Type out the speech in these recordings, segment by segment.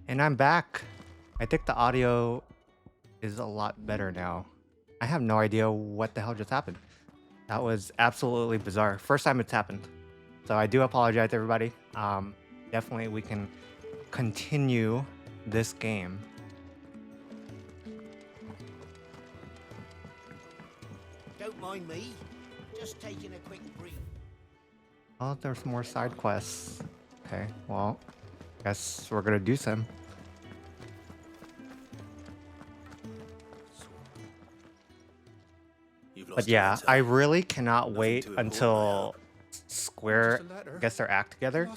And I'm back. I think the audio is a lot better now. I have no idea what the hell just happened. That was absolutely bizarre. First time it's happened. So I do apologize, everybody. Definitely we can continue this game. Don't mind me. Just taking a quick brief. Oh, there's more side quests. Okay, well, guess we're gonna do some. But yeah, I really cannot wait until Square gets their act together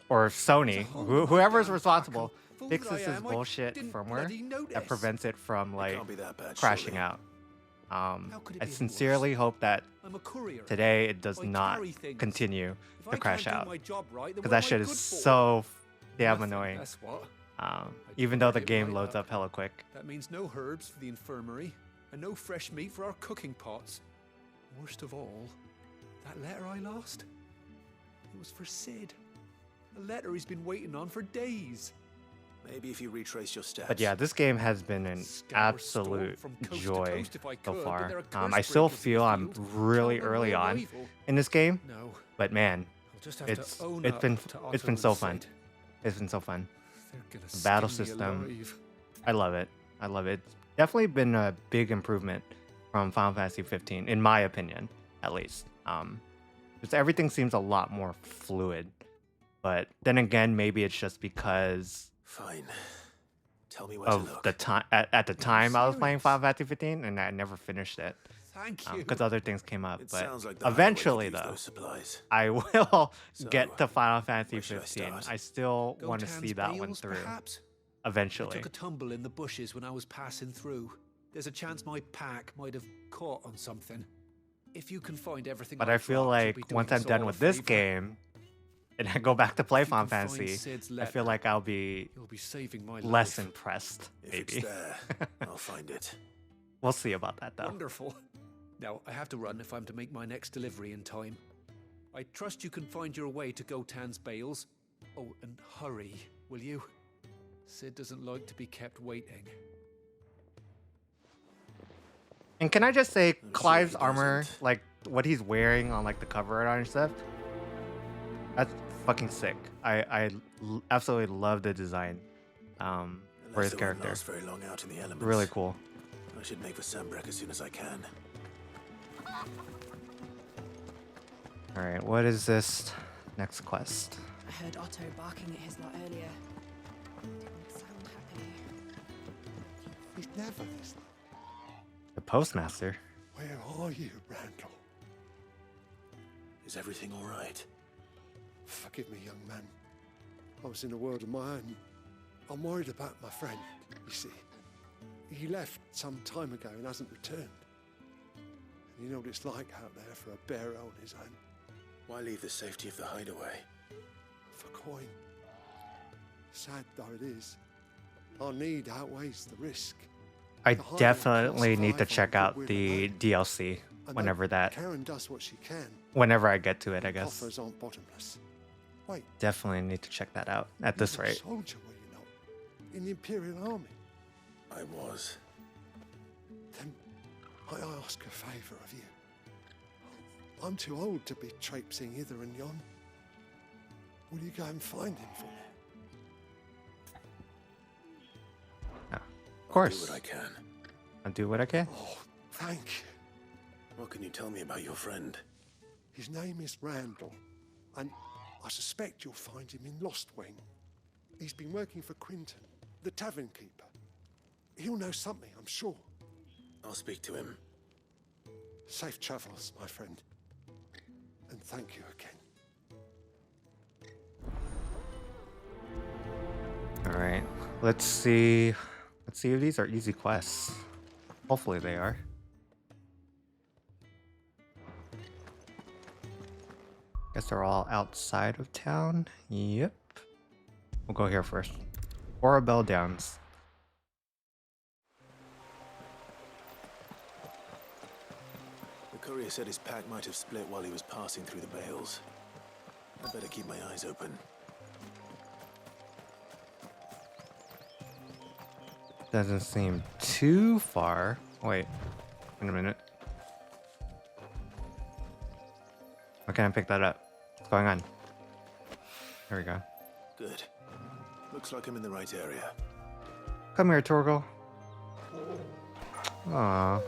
or Sony, whoever's responsible, fixes this bullshit firmware that prevents it from like crashing out. I sincerely hope that today it does not continue to crash out, because that shit is so damn annoying. Even though the game loads up hella quick. That means no herbs for the infirmary and no fresh meat for our cooking pots. Worst of all, that letter I lost, it was for Sid. A letter he's been waiting on for days. Maybe if you retrace your steps. But yeah, this game has been an absolute joy so far. I still feel I'm really early on in this game, but man, it's been so fun. It's been so fun. The battle system, I love it. I love it. It's definitely been a big improvement from Final Fantasy 15, in my opinion, at least. Just everything seems a lot more fluid. But then again, maybe it's just because Fine. Tell me where to look. The time at the time I was playing Final Fantasy 15 and I never finished it. Thank you. Because other things came up. But like eventually, though, I will get to Final Fantasy 15. I still want to see that one through. Perhaps? Eventually. I took a tumble in the bushes when I was passing through. There's a chance my pack might have caught on something. If you can find everything, but I feel like once I'm done with this game, and I go back to play Final Fantasy, I feel like I'll be less impressed. Maybe. If it's there, I'll find it. We'll see about that, though. Wonderful. Now, I have to run if I'm to make my next delivery in time. I trust you can find your way to Gotan's bales. Oh, and hurry, will you? Sid doesn't like to be kept waiting. And can I just say, Clive's armor, like what he's wearing on like the cover art and stuff, that's fucking sick. I absolutely love the design for his character. Very long out in the elements. Really cool. I should make for Sambrek as soon as I can. All right, what is this next quest? I heard Otto barking at his lot earlier. Didn't sound happy. He's never this. The postmaster. Where are you, Randall? Is everything all right? Forgive me, young man. I was in a world of my own. I'm worried about my friend, you see. He left some time ago and hasn't returned. And you know what it's like out there for a bearer on his own. Why leave the safety of the hideaway? For coin. Sad though it is, our need outweighs the risk. I definitely need to check out the DLC whenever Karen does what she can. Whenever I get to it, I guess. Offers aren't bottomless. Wait. Definitely need to check that out at this rate. Soldier, were you not? In the Imperial Army? I was. Then I ask a favour of you. I'm too old to be traipsing hither and yon. Will you go and find him for me? Of course. I'll do what I can. I'll do what I can. Oh, thank you. What can you tell me about your friend? His name is Randall, and I suspect you'll find him in Lost Wing. He's been working for Quinton, the tavern keeper. He'll know something, I'm sure. I'll speak to him. Safe travels, my friend. And thank you again. All right, let's see. Let's see if these are easy quests. Hopefully they are. Guess they're all outside of town. Yep. We'll go here first. Orabelle Downs. The courier said his pack might have split while he was passing through the bales. I better keep my eyes open. Doesn't seem too far. Wait a minute. Why can't I pick that up? What's going on? There we go. Good. Looks like I'm in the right area. Come here, Torgal. Aww.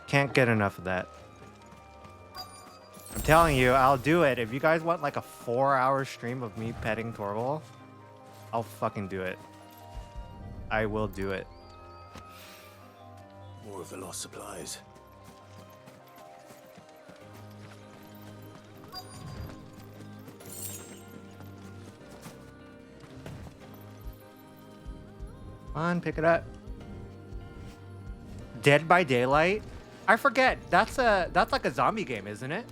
Can't get enough of that. I'm telling you, I'll do it. If you guys want like a 4-hour stream of me petting Torgal, I'll fucking do it. I will do it. More of the lost supplies. Come on, pick it up. Dead by Daylight? I forget. That's like a zombie game, isn't it?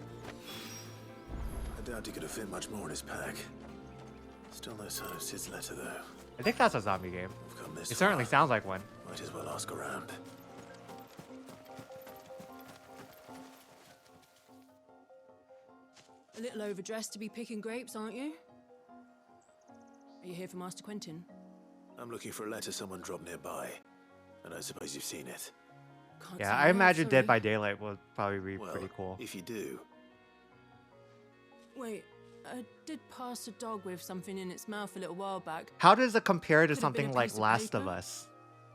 I doubt he could have fit much more in his pack. Still no sign of Sid's letter, though. I think that's a zombie game. We've come this It certainly far. sounds like one. Might as well ask around. A little overdressed to be picking grapes, aren't you? Are you here for Master Quentin? I'm looking for a letter someone dropped nearby. And I suppose you've seen it. Can't Yeah, say I have, imagine Dead sorry. by Daylight will probably be Well, pretty cool. if you do, Wait, I did pass a dog with something in its mouth a little while back. How does it compare to Could have been something a like piece of Last of paper. Us?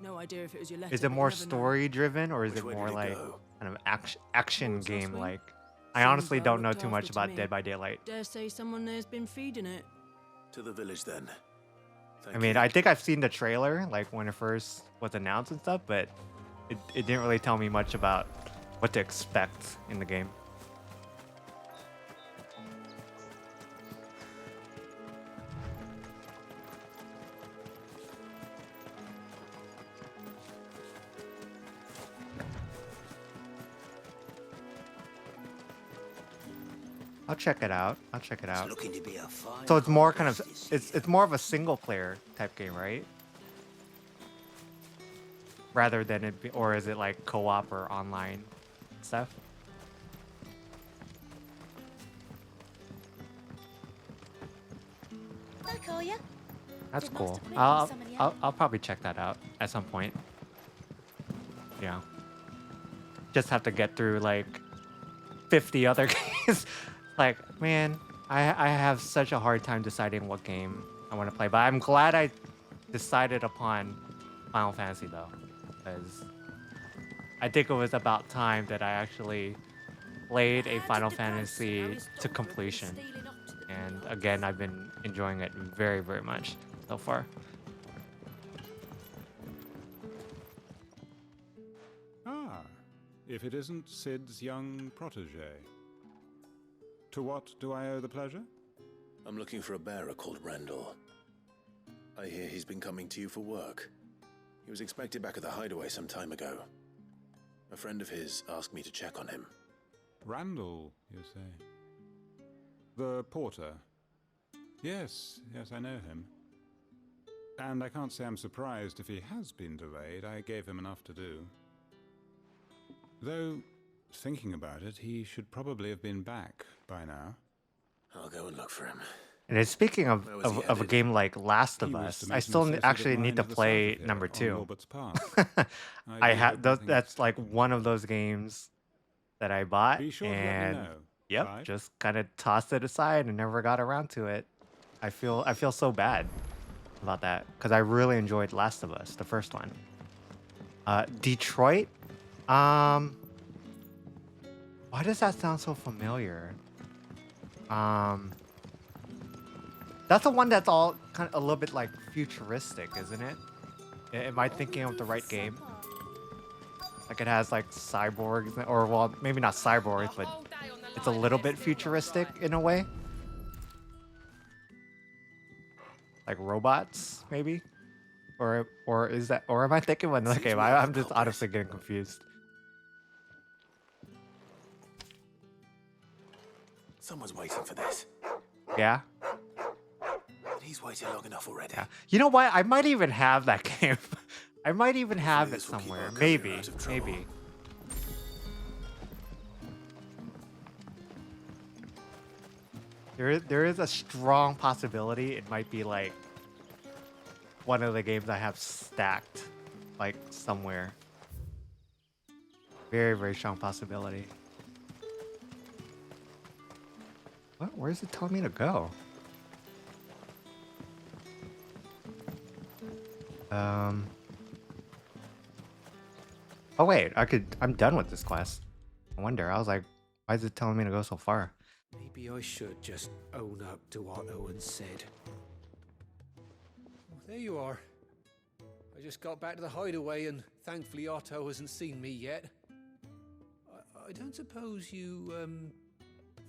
No idea if it was your letter. Is it but you more never know. story driven or is Which it way more did it like go? kind of action Towards game Northwing. like? I Seems honestly well don't know looked too much after to about me. Dead by Daylight. Dare say someone there's been feeding it. to the village then. Thank I mean, you. I think I've seen the trailer like when it first was announced and stuff, but it didn't really tell me much about what to expect in the game. I'll check it out. I'll check it It's out. looking to be a fine So it's more kind of harvest this it's more of a single player type game, right? Rather than it be, or is it like co-op or online stuff? Back, are ya? That's Did cool. Master Quentin I'll, summon you? I'll probably check that out at some point. Yeah. Just have to get through like 50 other games. Like, man, I have such a hard time deciding what game I want to play. But I'm glad I decided upon Final Fantasy though, because I think it was about time that I actually played a Final Fantasy to completion. And again, I've been enjoying it very, very much so far. Ah, if it isn't Sid's young protege. To what do I owe the pleasure? I'm looking for a bearer called Randall. I hear he's been coming to you for work. He was expected back at the hideaway some time ago. A friend of his asked me to check on him. Randall, you say? The porter? Yes, I know him. And I can't say I'm surprised if he has been delayed. I gave him enough to do. Though, thinking about it, he should probably have been back by now. I'll go and look for him. And then speaking Where was he of a headed? game like Last of He was Us, to I meet still an associate actually of need mine to to the play south of here, number on 2. Robert's Pass. I do have hope those. nothing- That's like one of those games that I bought, Be sure to let me and know, yep, Clive. just kind of tossed it aside and never got around to it. I feel so bad about that because I really enjoyed Last of Us, the first one. Detroit. Why does that sound so familiar? That's the one that's all kind of a little bit like futuristic, isn't it? Am I thinking of the right game? Like it has like cyborgs, or well, maybe not cyborgs, but it's a little bit futuristic in a way. Like robots, maybe? Or is that, or am I thinking of another game? I'm just honestly getting confused. Someone's waiting for this. Yeah? And he's waited long enough already. Yeah. You know what? I might even have that game. I might even have it this will keep somewhere. our courier Maybe. out of trouble. Maybe. There is a strong possibility it might be like one of the games I have stacked, like somewhere. Very, very strong possibility. What? Where is it telling me to go? Oh wait, I'm done with this quest. I wonder. I was like, why is it telling me to go so far? Maybe I should just own up to what Owen said. Oh, there you are. I just got back to the hideaway and thankfully Otto hasn't seen me yet. I don't suppose you,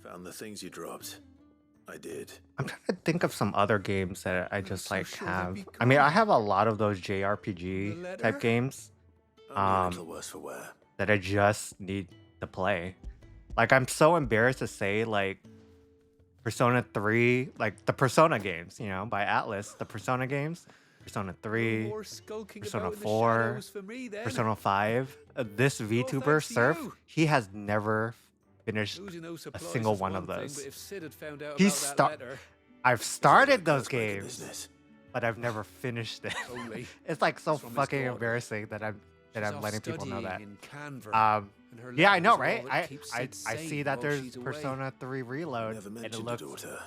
Found the things you dropped. I did. I'm trying to think of some other games that I just so like sure they'd have. be I mean, I gone. have a lot of those The JRPG letter? type games Only a little worse for wear. that I just need to play. Like, I'm so embarrassed to say, like, Persona 3, like the Persona games, you know, by Atlas, the Persona games, Persona 3, more skulking Persona about in the 4, shadows for me then. Persona 5. This VTuber, thanks to Surf, you. he has never finished Losing no a supplies single is one of thing, those. but if Sid had found out He's about that letter, I've started That those cosmetic games, business. but I've never finished it. only It's like so It's from his fucking daughter. embarrassing that I'm she's off letting people know that. studying in Canberra, and her Yeah, I know, letters are all right? that keeps I Sid sane see that while there's she's away. Persona 3 Reload, Never and it mentioned a looks daughter.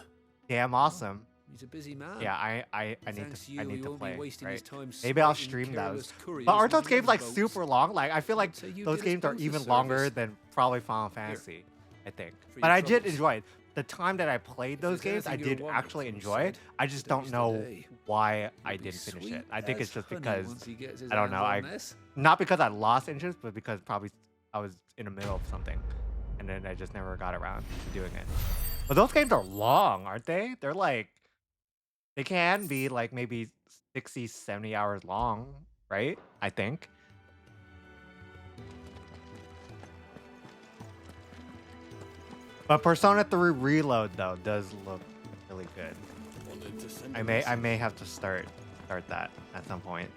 damn awesome. He's a busy man. Yeah, I need Thanks to you, I need he to won't play. be wasting his Right? time Maybe I'll spiting stream those. careless couriers But aren't those with games like votes. super long? Like I feel like So you those did us games are both a even service. longer than probably Final Fantasy. I think. For But your I did troubles. enjoy it. The time that I played those there's games, I anything you're did wanting actually from enjoy it. Sid, I just today's don't know the day. why I He'll be didn't finish sweet it. I think as it's just honey because once he gets his I don't know. hands on this. Not because I lost interest, but because probably I was in the middle of something, and then I just never got around to doing it. But those games are long, aren't they? They're like, they can be like maybe 60, 70 hours long, right? I think. But Persona 3 Reload though does look really good. Wanted to send I a may message. have to start that at some point.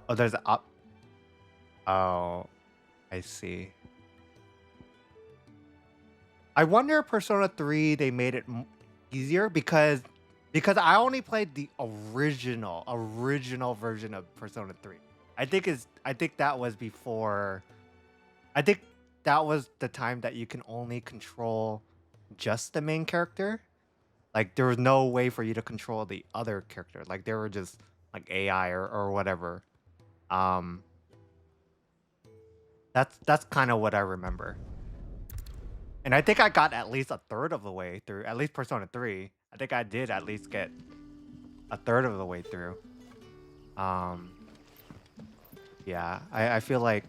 Oh, there's a up. Oh, I see. I wonder if Persona 3 they made it easier because I only played the original version of Persona 3. I think that was before. I think that was the time that you can only control just the main character. Like there was no way for you to control the other character. Like they were just like AI or whatever. That's kind of what I remember. And I think I got at least a third of the way through, at least Persona 3. I think I did at least get a third of the way through. Yeah, I feel like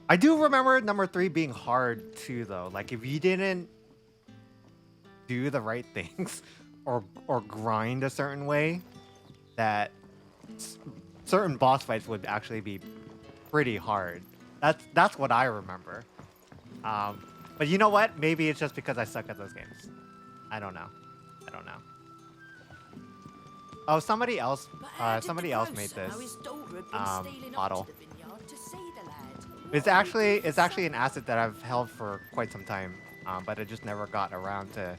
I do remember number 3 being hard too though. Like if you didn't do the right things or grind a certain way, that certain boss fights would actually be pretty hard. That's what I remember. But you know what? Maybe it's just because I suck at those games. I don't know. Oh, somebody else made this model. It's actually an asset that I've held for quite some time, but I just never got around to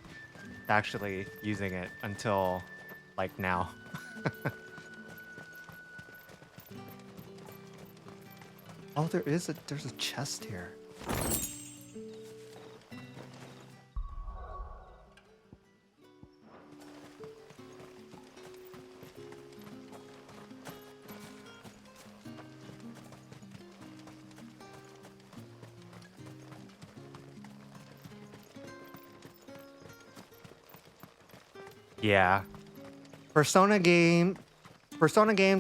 actually using it until like now. Oh, there's a chest here. Yeah. Persona games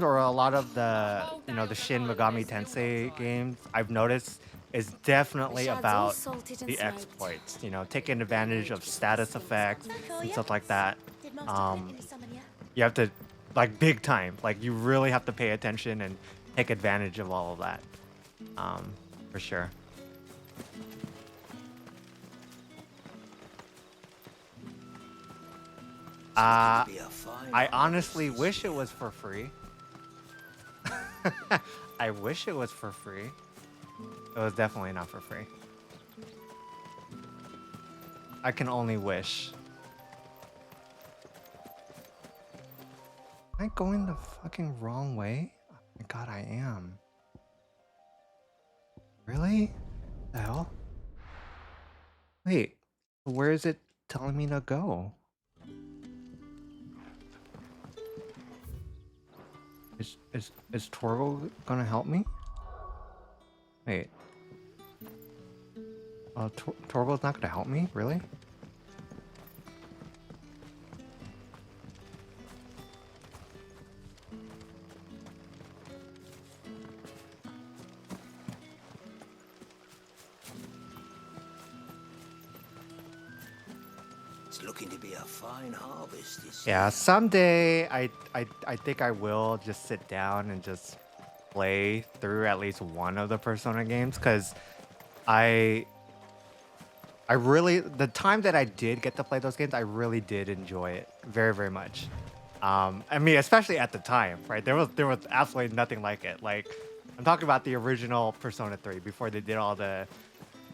or a lot of the, the Shin Megami Tensei games I've noticed is definitely about the exploits, taking advantage of status effects and stuff like that. You have to, like, big time, like you really have to pay attention and take advantage of all of that, for sure. I honestly wish it was for free. I wish it was for free. It was definitely not for free. I can only wish. Am I going the fucking wrong way? Oh my god, I am. Really? The hell? Wait, where is it telling me to go? Is Torgal gonna help me? Wait. Torgal's not gonna help me? Really? It's looking to be a fine harvest this Yeah, year. someday I think I will just sit down and just play through at least one of the Persona games, because I really, the time that I did get to play those games, I really did enjoy it very, very much. I mean, especially at the time, right? There was absolutely nothing like it. Like, I'm talking about the original Persona 3 before they did all the,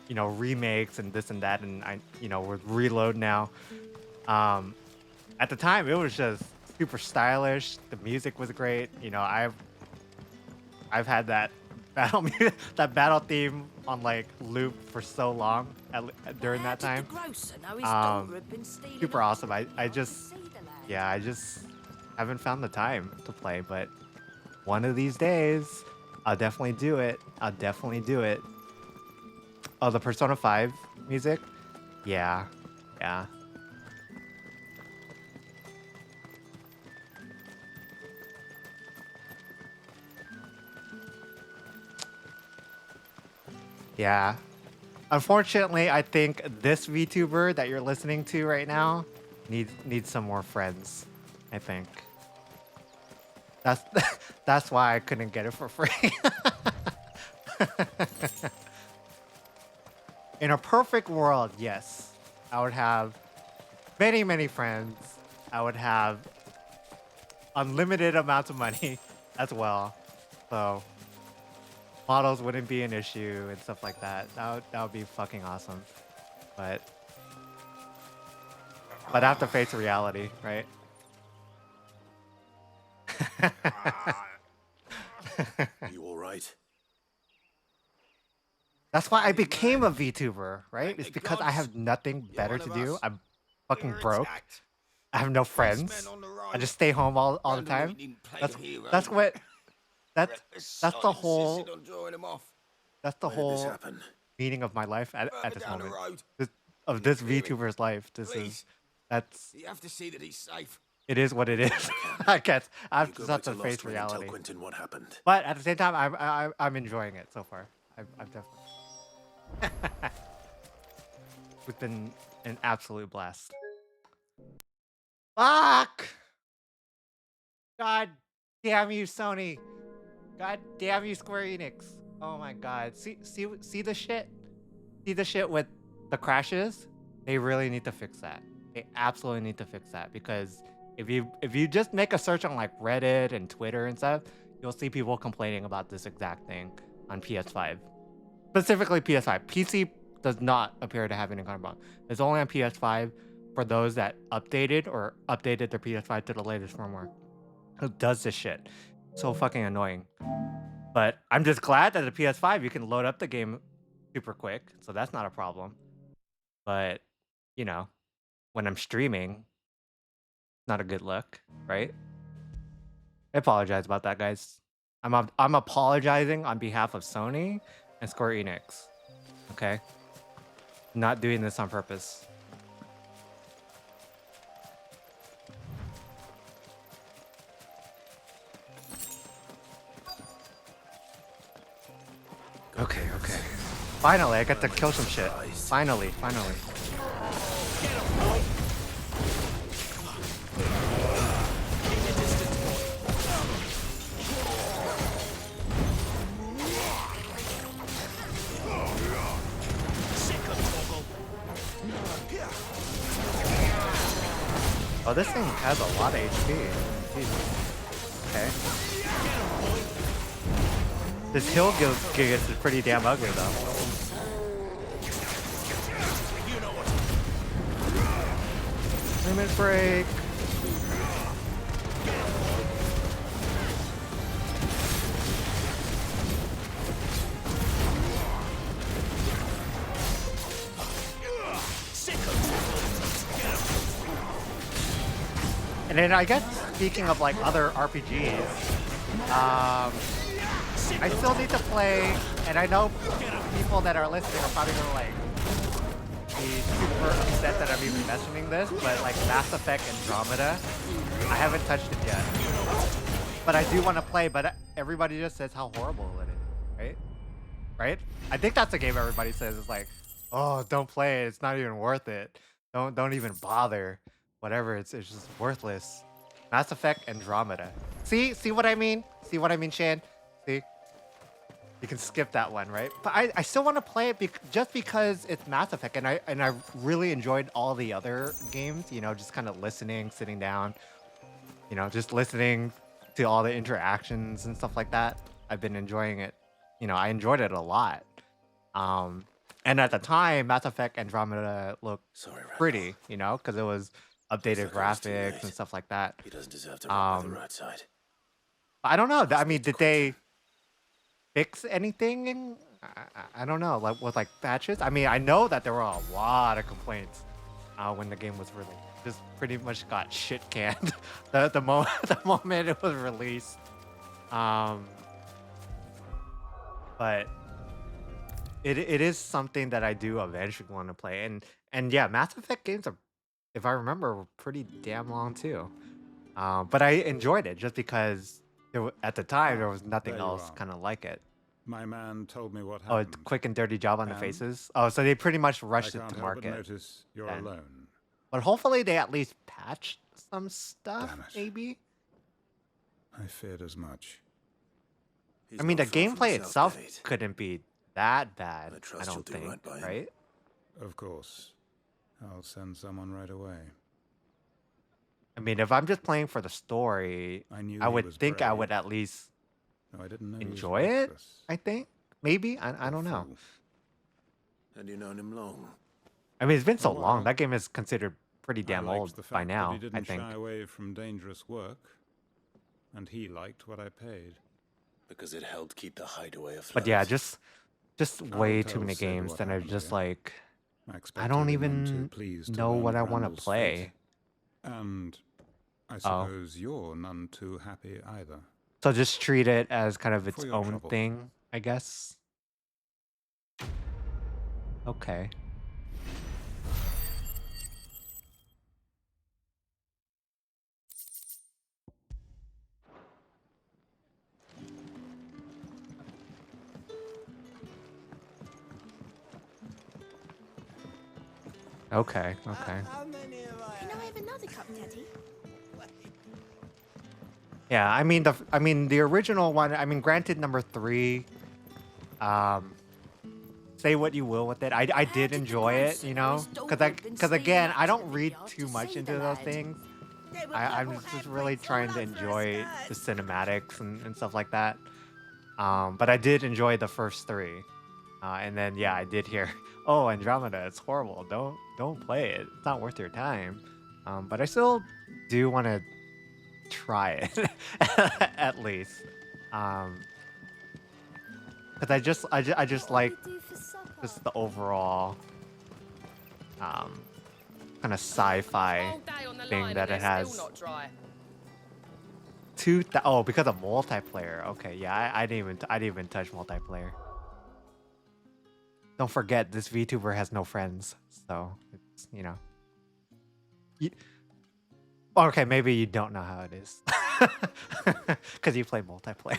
you know, remakes and this and that, and with Reload now. At the time, it was just super stylish. The music was great. You know, I've had that that battle theme on like loop for so long during that time. Super awesome. I just haven't found the time to play, but one of these days I'll definitely do it. I'll definitely do it. Oh, the Persona 5 music? Yeah. Yeah. Yeah. Unfortunately, I think this VTuber that you're listening to right now needs some more friends. I think. That's why I couldn't get it for free. In a perfect world, yes, I would have many, many friends. I would have unlimited amounts of money as well. So models wouldn't be an issue and stuff like that. That would be fucking awesome. But I have to face reality, right? You all right? That's why I became a VTuber, right? It's because I have nothing better to do. I'm fucking broke. I have no friends. I just stay home all the time. That's the whole meaning of my life at this moment. This VTuber's life. You have to see that he's safe. It is what it is. I guess I You go just back have to to face Lost Ring and tell reality. Quentin what happened. But at the same time, I'm enjoying it so far. I've definitely. It's been an absolute blast. Fuck! God damn you, Sony. God damn you, Square Enix. Oh my god. See the shit? See the shit with the crashes? They really need to fix that. They absolutely need to fix that, because if you just make a search on like Reddit and Twitter and stuff, you'll see people complaining about this exact thing on PS5. Specifically PS5. PC does not appear to have any kind of problem. It's only on PS5 for those that updated their PS5 to the latest firmware. Who does this shit? So fucking annoying. But I'm just glad that the PS5 you can load up the game super quick, so that's not a problem. But you know, when I'm streaming, not a good look, right? I apologize about that, guys. I'm apologizing on behalf of Sony and Square Enix. Okay? Not doing this on purpose. Okay. Finally, I get to kill some shit. Finally. Oh, this thing has a lot of HP. Jesus. Okay. This hill Gigas is pretty damn ugly, though. Limit break. And then I guess speaking of like other RPGs, I still need to play, and I know people that are listening are probably gonna like be super upset that I'm even mentioning this, but like Mass Effect Andromeda, I haven't touched it yet. But I do want to play, but everybody just says how horrible it is, right? Right? I think that's a game everybody says is like, oh, don't play it. It's not even worth it. Don't even bother. Whatever. It's just worthless. Mass Effect Andromeda. See what I mean? See what I mean, Shan? See? You can skip that one, right? But I still want to play it just because it's Mass Effect, and I really enjoyed all the other games. You know, just kind of listening, sitting down. You know, just listening to all the interactions and stuff like that. I've been enjoying it. You know, I enjoyed it a lot. And at the time, Mass Effect Andromeda looked pretty, you know, because it was updated graphics and stuff like that. He doesn't deserve to rot by the roadside. I don't know. I mean, did they fix anything? I don't know, like with like patches. I mean, I know that there were a lot of complaints when the game was released. Just pretty much got shit canned the moment it was released. But it is something that I do eventually want to play, and yeah, Mass Effect games are, if I remember, were pretty damn long too. But I enjoyed it just because at the time there was nothing else kind of like it. My man told me what Oh, happened. it's quick and dirty job on the faces. Oh, so they pretty much rushed it to market. Notice you're alone. But hopefully they at least patched some stuff, maybe. I feared as much. I mean, the gameplay itself couldn't be that bad, I don't think, right? Of course. I'll send someone right away. I mean, if I'm just playing for the story, I would think I would at least enjoy it, I think. Maybe? I don't know. And you've known him long? I mean, it's been so long. That game is considered pretty damn old by now, he didn't I think. shy away from dangerous work, and he liked what I paid. Because it helped keep the hideaway afloat. But yeah, just way too many games that are just like, I don't even know what I want to play. And I suppose you're none too happy either. So just treat it as kind of its own thing, I guess. Okay. Okay. How many have I Can I have another cup, Daddy? Yeah, I mean the original one. I mean, granted, number 3. Say what you will with it. I did enjoy it, you know, because again, I don't read too much into those things. I'm just really trying to enjoy the cinematics and stuff like that. But I did enjoy the first 3, and then yeah, I did hear, oh, Andromeda, it's horrible. Don't play it. It's not worth your time. But I still do want to try it at least. Because I just like just the overall kind of sci-fi thing that it has. Oh, because of multiplayer. Okay, yeah, I didn't even touch multiplayer. Don't forget, this VTuber has no friends, so it's, you know. Okay, maybe you don't know how it is, because you play multiplayer.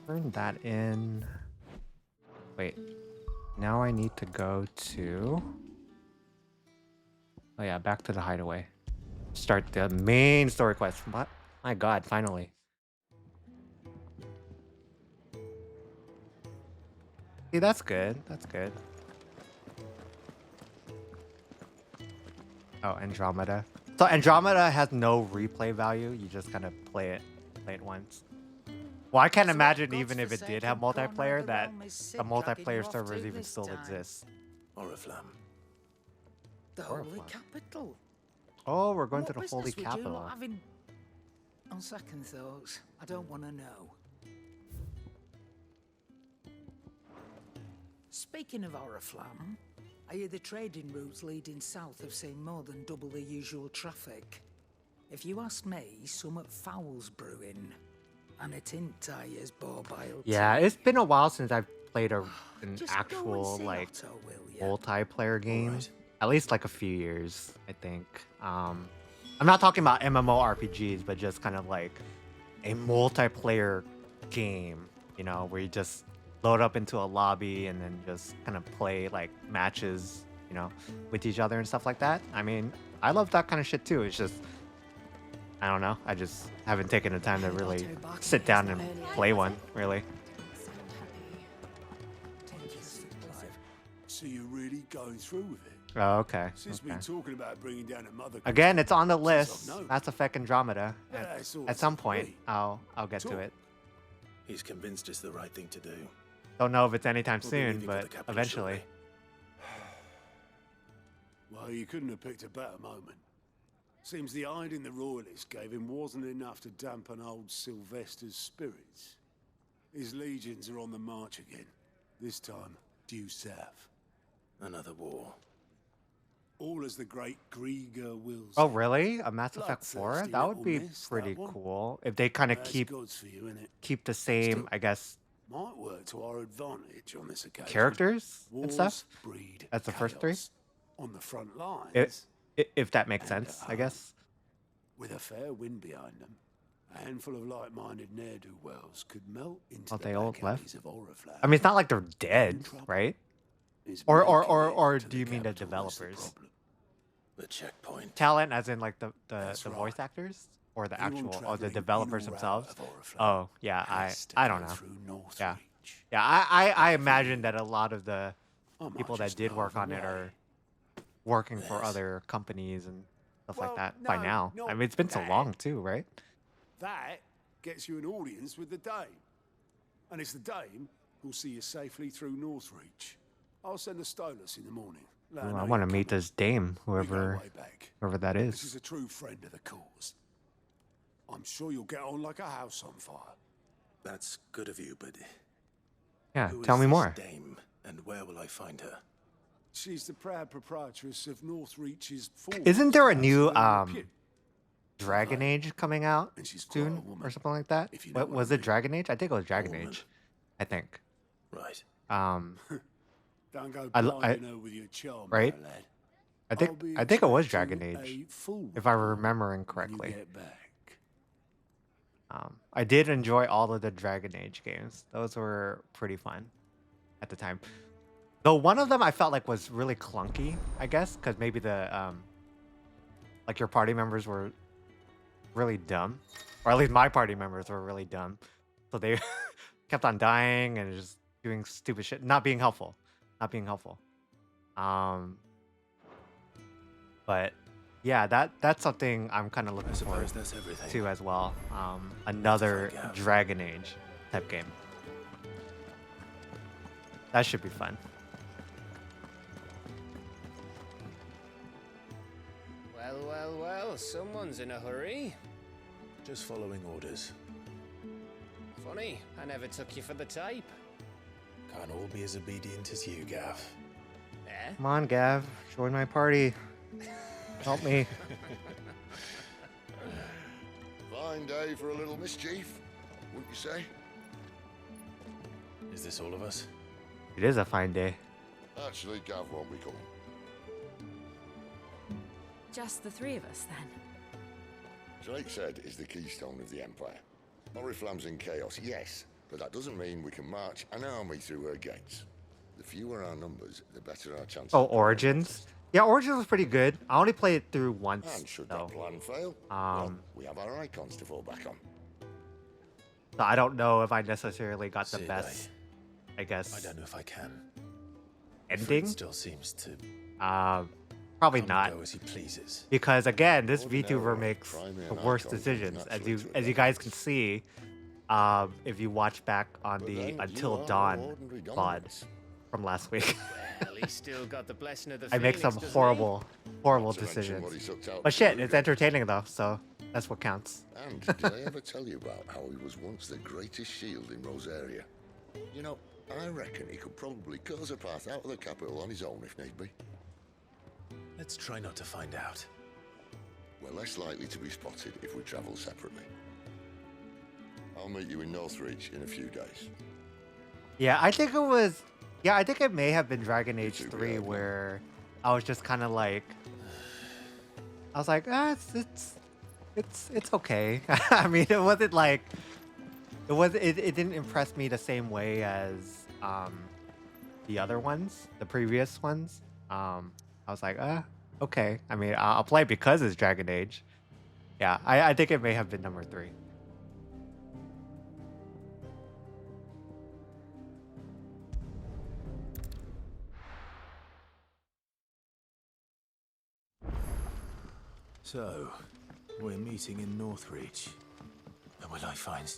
Turn that in. Wait, now I need to go to. Oh yeah, back to the hideaway. Start the main story quest. What? My God, finally. See, that's good. That's good. Oh, Andromeda. So Andromeda has no replay value. You just kind of play it once. Well, I can't imagine even if it did have multiplayer that the multiplayer servers even still exist. Oriflamme. The Holy Capital. Oh, we're going to the What Holy business would you Capital. lot have in- On second thoughts, I don't want to know. Speaking of Oriflamme, I hear the trading routes leading south have seen more than double the usual traffic. If you ask me, somewhat foul's brewing. And it ain't tires borbile. Yeah, it's been a while since I've played an Just go and actual see like Otto, will ya? multiplayer game. Alright. At least like a few years, I think. I'm not talking about MMORPGs, but just kind of like a multiplayer game, you know, where you just load up into a lobby and then just kind of play like matches, you know, with each other and stuff like that. I mean, I love that kind of shit too. It's just, I don't know. I just haven't taken the time to really sit down and play one, really. So you're really going through with it? Oh, okay. Since Okay. been talking about bringing down a mother. Again, it's on the Since list. I've known. Mass Effect Andromeda. Yeah, it's all At some point, great. I'll get to Talk. it. He's convinced it's the right thing to do. Don't know if it's anytime We'll be soon, leaving for the but capital eventually. shortly. Well, you couldn't have picked a better moment. Seems the hiding the royalists gave him wasn't enough to dampen old Sylvester's spirits. His legions are on the march again. This time, due south. Another war. All as the great Grieger wills. Oh, really? A Mass Effect 4? Bloodthirsty That would be little miss, that pretty one. cool. If they kind of That's keep God's for you, innit? keep the same, Still- I guess, Might work to our advantage on this occasion. characters and Wars stuff. breed As the first three? chaos. On the front lines, If that makes And, sense, I guess. with a fair wind behind them, a handful of like-minded ne'er-do-wells could melt into Oh, the they all back left? alleys of Oriflamme. I mean, it's not like they're dead, trouble. right? Is Or making it do you to mean the capital was the developers? problem. The checkpoint. Talent, as in like the That's voice right. actors, or the Anyone actual, or the travelling in developers or out themselves. of Oriflamme Oh, yeah, has to I don't go know. through Northreach. Yeah. Yeah, I imagine that a lot of the I might people that just did know work the on it way. are working for Yes. other companies and stuff Well, like that by no, now. I not mean, it's been so that. long too, right? That gets you an audience with the Dame. And it's the Dame who'll see you safely through Northreach. I'll send a Stolas in the morning. Let her Ooh, know I you're want to meet coming. this dame, We go whoever way back. that This is. is a true friend of the cause. I'm sure you'll get on like a house on fire. That's good of you, but Yeah, who tell is me this more. dame, and where will I find her? She's the proud proprietress of Northreach's Isn't there a foremost new house in Repute. Dragon Age coming out And she's quite a soon woman, or something like that? if you know What what was I it? mean. Dragon Age? I think it was Dragon woman. Age. I think. Right. Don't go I- blinding her with your charm, right? my lad. I I'll think be I think it was expecting Dragon a Age, full if I'm report remembering when correctly. You get back. I did enjoy all of the Dragon Age games. Those were pretty fun at the time. Though one of them I felt like was really clunky, I guess, because maybe the like your party members were really dumb, or at least my party members were really dumb, so they kept on dying and just doing stupid shit, not being helpful. But yeah, that's something I'm kind of I looking forward suppose that's everything. to as well. Another find out. Dragon Age type game. That should be fun. Well, someone's in a hurry. Just following orders. Funny, I never took you for the type. Can't all be as obedient as you, Gav. Eh? Come on, Gav, join my party. Help me. Fine day for a little mischief, wouldn't you say? Is this all of us? It is a fine day. Actually, Gav won't be coming. Just the three of us, then. Drake said is the keystone of the Empire. Oriflamme's in chaos, yes, but that doesn't mean we can march an army through her gates. The fewer our numbers, the better our chances. Oh, of prevailing. Origins. Yeah, Origins was pretty good. I only played it through once, And should though. that plan fail, well, we have our icons to fall back on. So I don't know if I necessarily got the Sid, best, I guess, I don't know if I can. ending. Fred still seems to Probably come not. and go as he pleases. Because again, this Ordinarily, VTuber makes try me the an worst icon decisions, comes as naturally you to as you guys can see, if you watch back on But the then Until you are Dawn ordinary VOD dominance. from last week. Well, he's still got the blessing of the I make some Phoenix, doesn't he? horrible Not to mention decisions. what he sucked out But the shit, blue it's gates. entertaining though, so that's what counts. And did I ever tell you about how he was once the greatest shield in Rosaria? You know, I reckon he could probably cut us a path out of the capital on his own if need be. Let's try not to find out. We're less likely to be spotted if we travel separately. I'll meet you in Northreach in a few days. Yeah, I think it was. Yeah, I think it may have been Dragon Age too, 3 yeah. where I was just kind of like, I was like, it's okay. I mean, it wasn't like, it didn't impress me the same way as the other ones, the previous ones. I was like, okay. I mean, I'll play because it's Dragon Age. Yeah, I think it may have been number 3. So, we're meeting in Northreach. And will I find...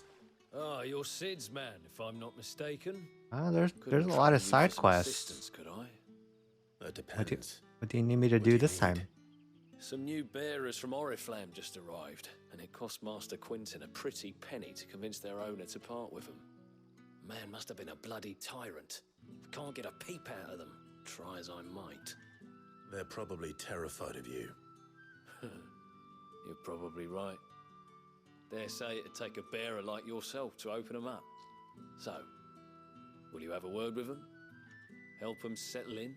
Ah, you're Sid's man, if I'm not mistaken. There's Couldn't a lot of trouble you side for some quests. assistance, could I? That depends. What do you need me to What do do you this need? time? Some new bearers from Oriflamme just arrived, and it cost Master Quinton a pretty penny to convince their owner to part with them. Man must have been a bloody tyrant. I can't get a peep out of them, try as I might. They're probably terrified of you. You're probably right. Dare say it'd take a bearer like yourself to open them up. So, will you have a word with them? Help them settle in?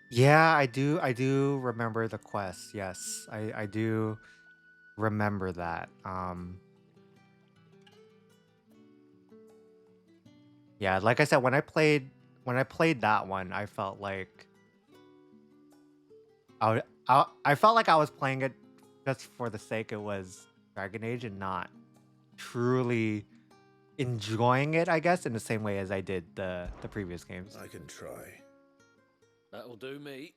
Yeah, I do remember the quest. Yes, I do remember that. Yeah, like I said, when I played that one, I felt like I felt like I was playing it just for the sake it was Dragon Age and not truly enjoying it, I guess, in the same way as I did the previous games. I can try. That'll do me.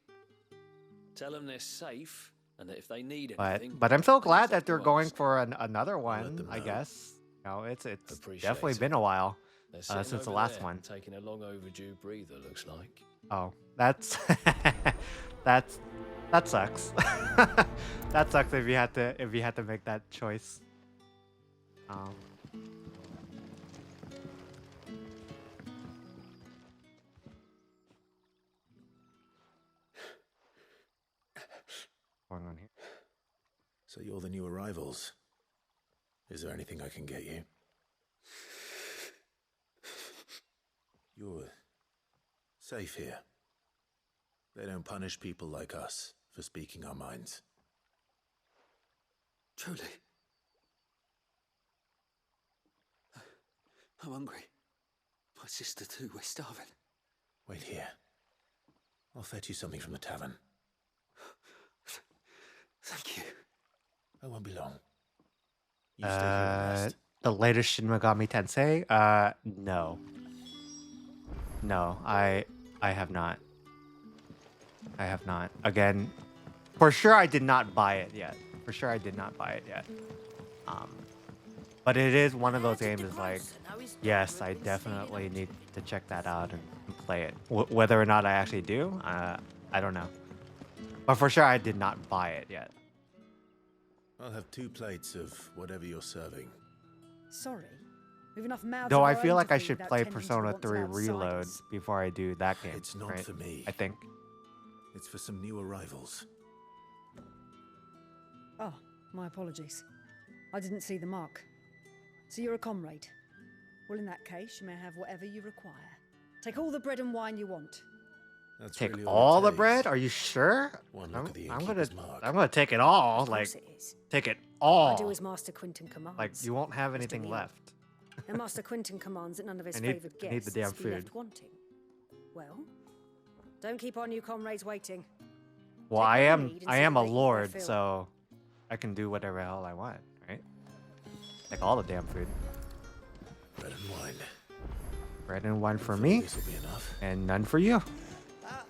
Tell them they're safe, and that if they need anything... But I'm so they'll glad have that to they're going ask. for another let one, them I know. guess. You know, it's Appreciate definitely it. been a while They're since sitting the over last there, one. taking a long overdue breather, looks like. Oh, that's that sucks. That sucks if you had to make that choice. What's going on here? So you're the new arrivals. Is there anything I can get you? You're safe here. They don't punish people like us for speaking our minds. Truly. I'm hungry. My sister too, we're starving. Wait here. I'll fetch you something from the tavern. Thank you. I won't be long. You stay here and rest. The latest Shin Megami Tensei? No. No, I have not. I have not. Again, for sure I did not buy it yet. For sure I did not buy it yet. But it is one of those games is like, yes, I definitely need to check that out and play it. Whether or not I actually do, I don't know. But for sure I did not buy it yet. I'll have 2 plates of whatever you're serving. Sorry. We've enough mouths Though of I our feel own like to I feed should without play tending to Persona want 3 outsiders. Reload before I do that game. It's not right? for me. I think. It's for some new arrivals. Oh, my apologies. I didn't see the mark. So you're a comrade. Well, in that case, you may have whatever you require. Take all the bread and wine you want. That's Take really all it the takes. bread? Are you sure? One look at the I'm innkeeper's mark. gonna take it all. Of Like course it is. take it I all. do as Master Quinton commands. Like you won't have Mr. anything Leon. left. And Master Quinton commands that none of his I need- favoured I need the guests damn be left food. wanting. Well, don't keep our new comrades waiting. Well, Take I what you am need and I see am that a they eat their lord, fill. so I can do whatever hell I want, right? Take all the damn food. Bread and wine. Bread and wine for Hopefully me, This'll be enough. and none for you.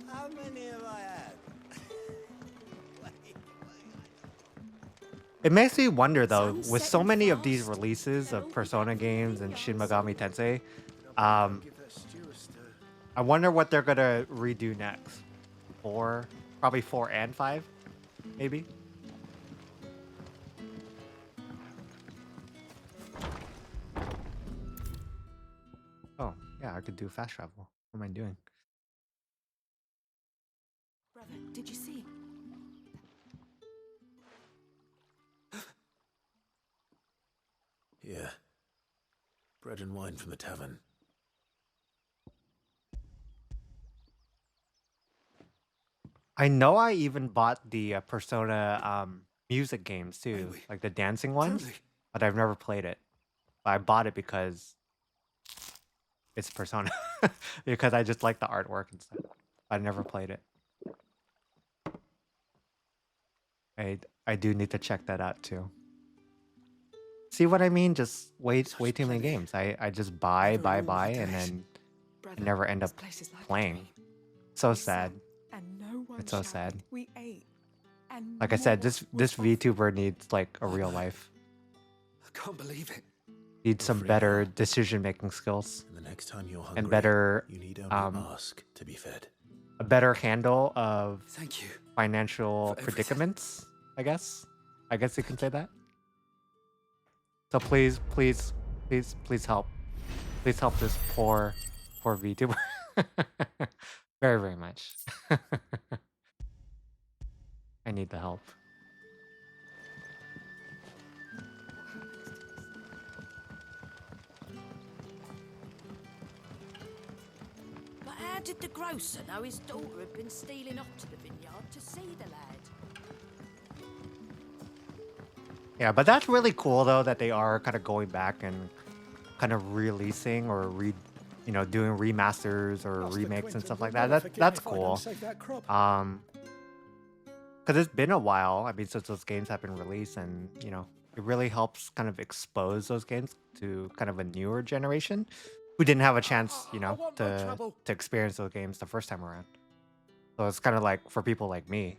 How many have I had? It makes me wonder though, Sounds with set so and many of these fast. releases of Settle. Persona games and Shin Megami Tensei, Give that stew a stir. I wonder what they're gonna redo next. 4, probably 4 and 5, maybe. Yeah, I could do fast travel. What am I doing? Brother, did you see? Yeah. Bread and wine from the tavern. I know I even bought the Persona music games too, Maybe. like the dancing ones, Truly. but I've never played it. But I bought it because it's Persona, because I just like the artwork and stuff. I never played it. I do need to check that out too. See what I mean? Just way too many games. I just buy, and then I never end up playing. So sad. And no one It's so shouted. sad. We ate. And Like I said, more this was offered. VTuber needs like a real life. I can't believe it. Needs some free better now. decision making skills And the next time you're hungry, and better you need only ask to be fed. a better handle of Thank you. financial for everything. predicaments, I guess. I guess you can say that. So please help. Please help this poor VTuber. Very, very much. I need the help. But how did the grocer know his daughter had been stealing off to the vineyard to see the lad? Yeah, but that's really cool though that they are kind of going back and kind of releasing or doing remasters or remakes and stuff like that. That's cool. Because it's been a while. I mean, since those games have been released, and it really helps kind of expose those games to kind of a newer generation who didn't have a chance, to experience those games the first time around. So it's kind of like for people like me,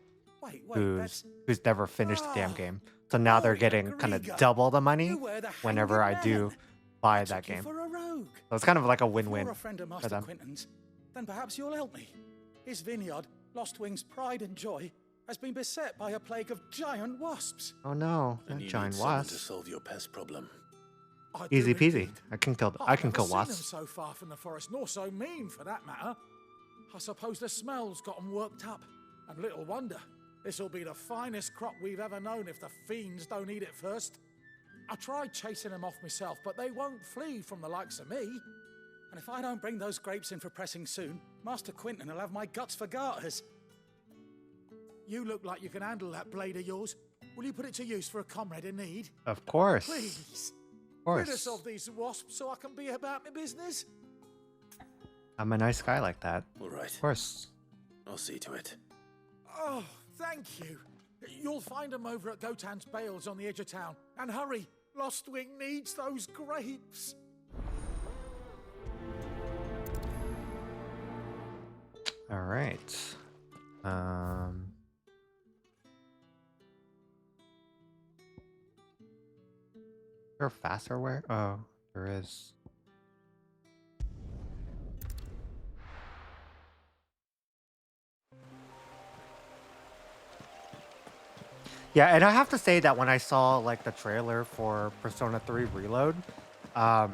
who's never finished the damn game. So now they're getting kind of double the money whenever I do buy that game. So it's kind of like a win-win If you're a friend of for Master them. Quentin's, then perhaps you'll help me. His vineyard, Lostwing's pride and joy, has been beset by a plague of giant wasps. Oh no, And not you giant need someone to wasps. solve your pest problem. I do Easy peasy. indeed. I can kill I've never kill seen them wasps. so far from the forest, nor so mean for that matter. I suppose the smell's got 'em worked up. And little wonder. This'll be the finest crop we've ever known if the fiends don't eat it first. I tried chasing them off myself, but they won't flee from the likes of me. And if I don't bring those grapes in for pressing soon, Master Quentin will have my guts for garters. You look like you can handle that blade of yours. Will you put it to use for a comrade in need? Of course. Please. Of Rid us course. of these wasps so I can be about my business. I'm a nice guy like that. All right. Of course. I'll see to it. Oh, thank you. You'll find them over at Gotan's Bales on the edge of town. And hurry, Lostwing needs those grapes. All right. Is there a faster way? Oh, there is. Yeah, and I have to say that when I saw like the trailer for Persona 3 Reload, I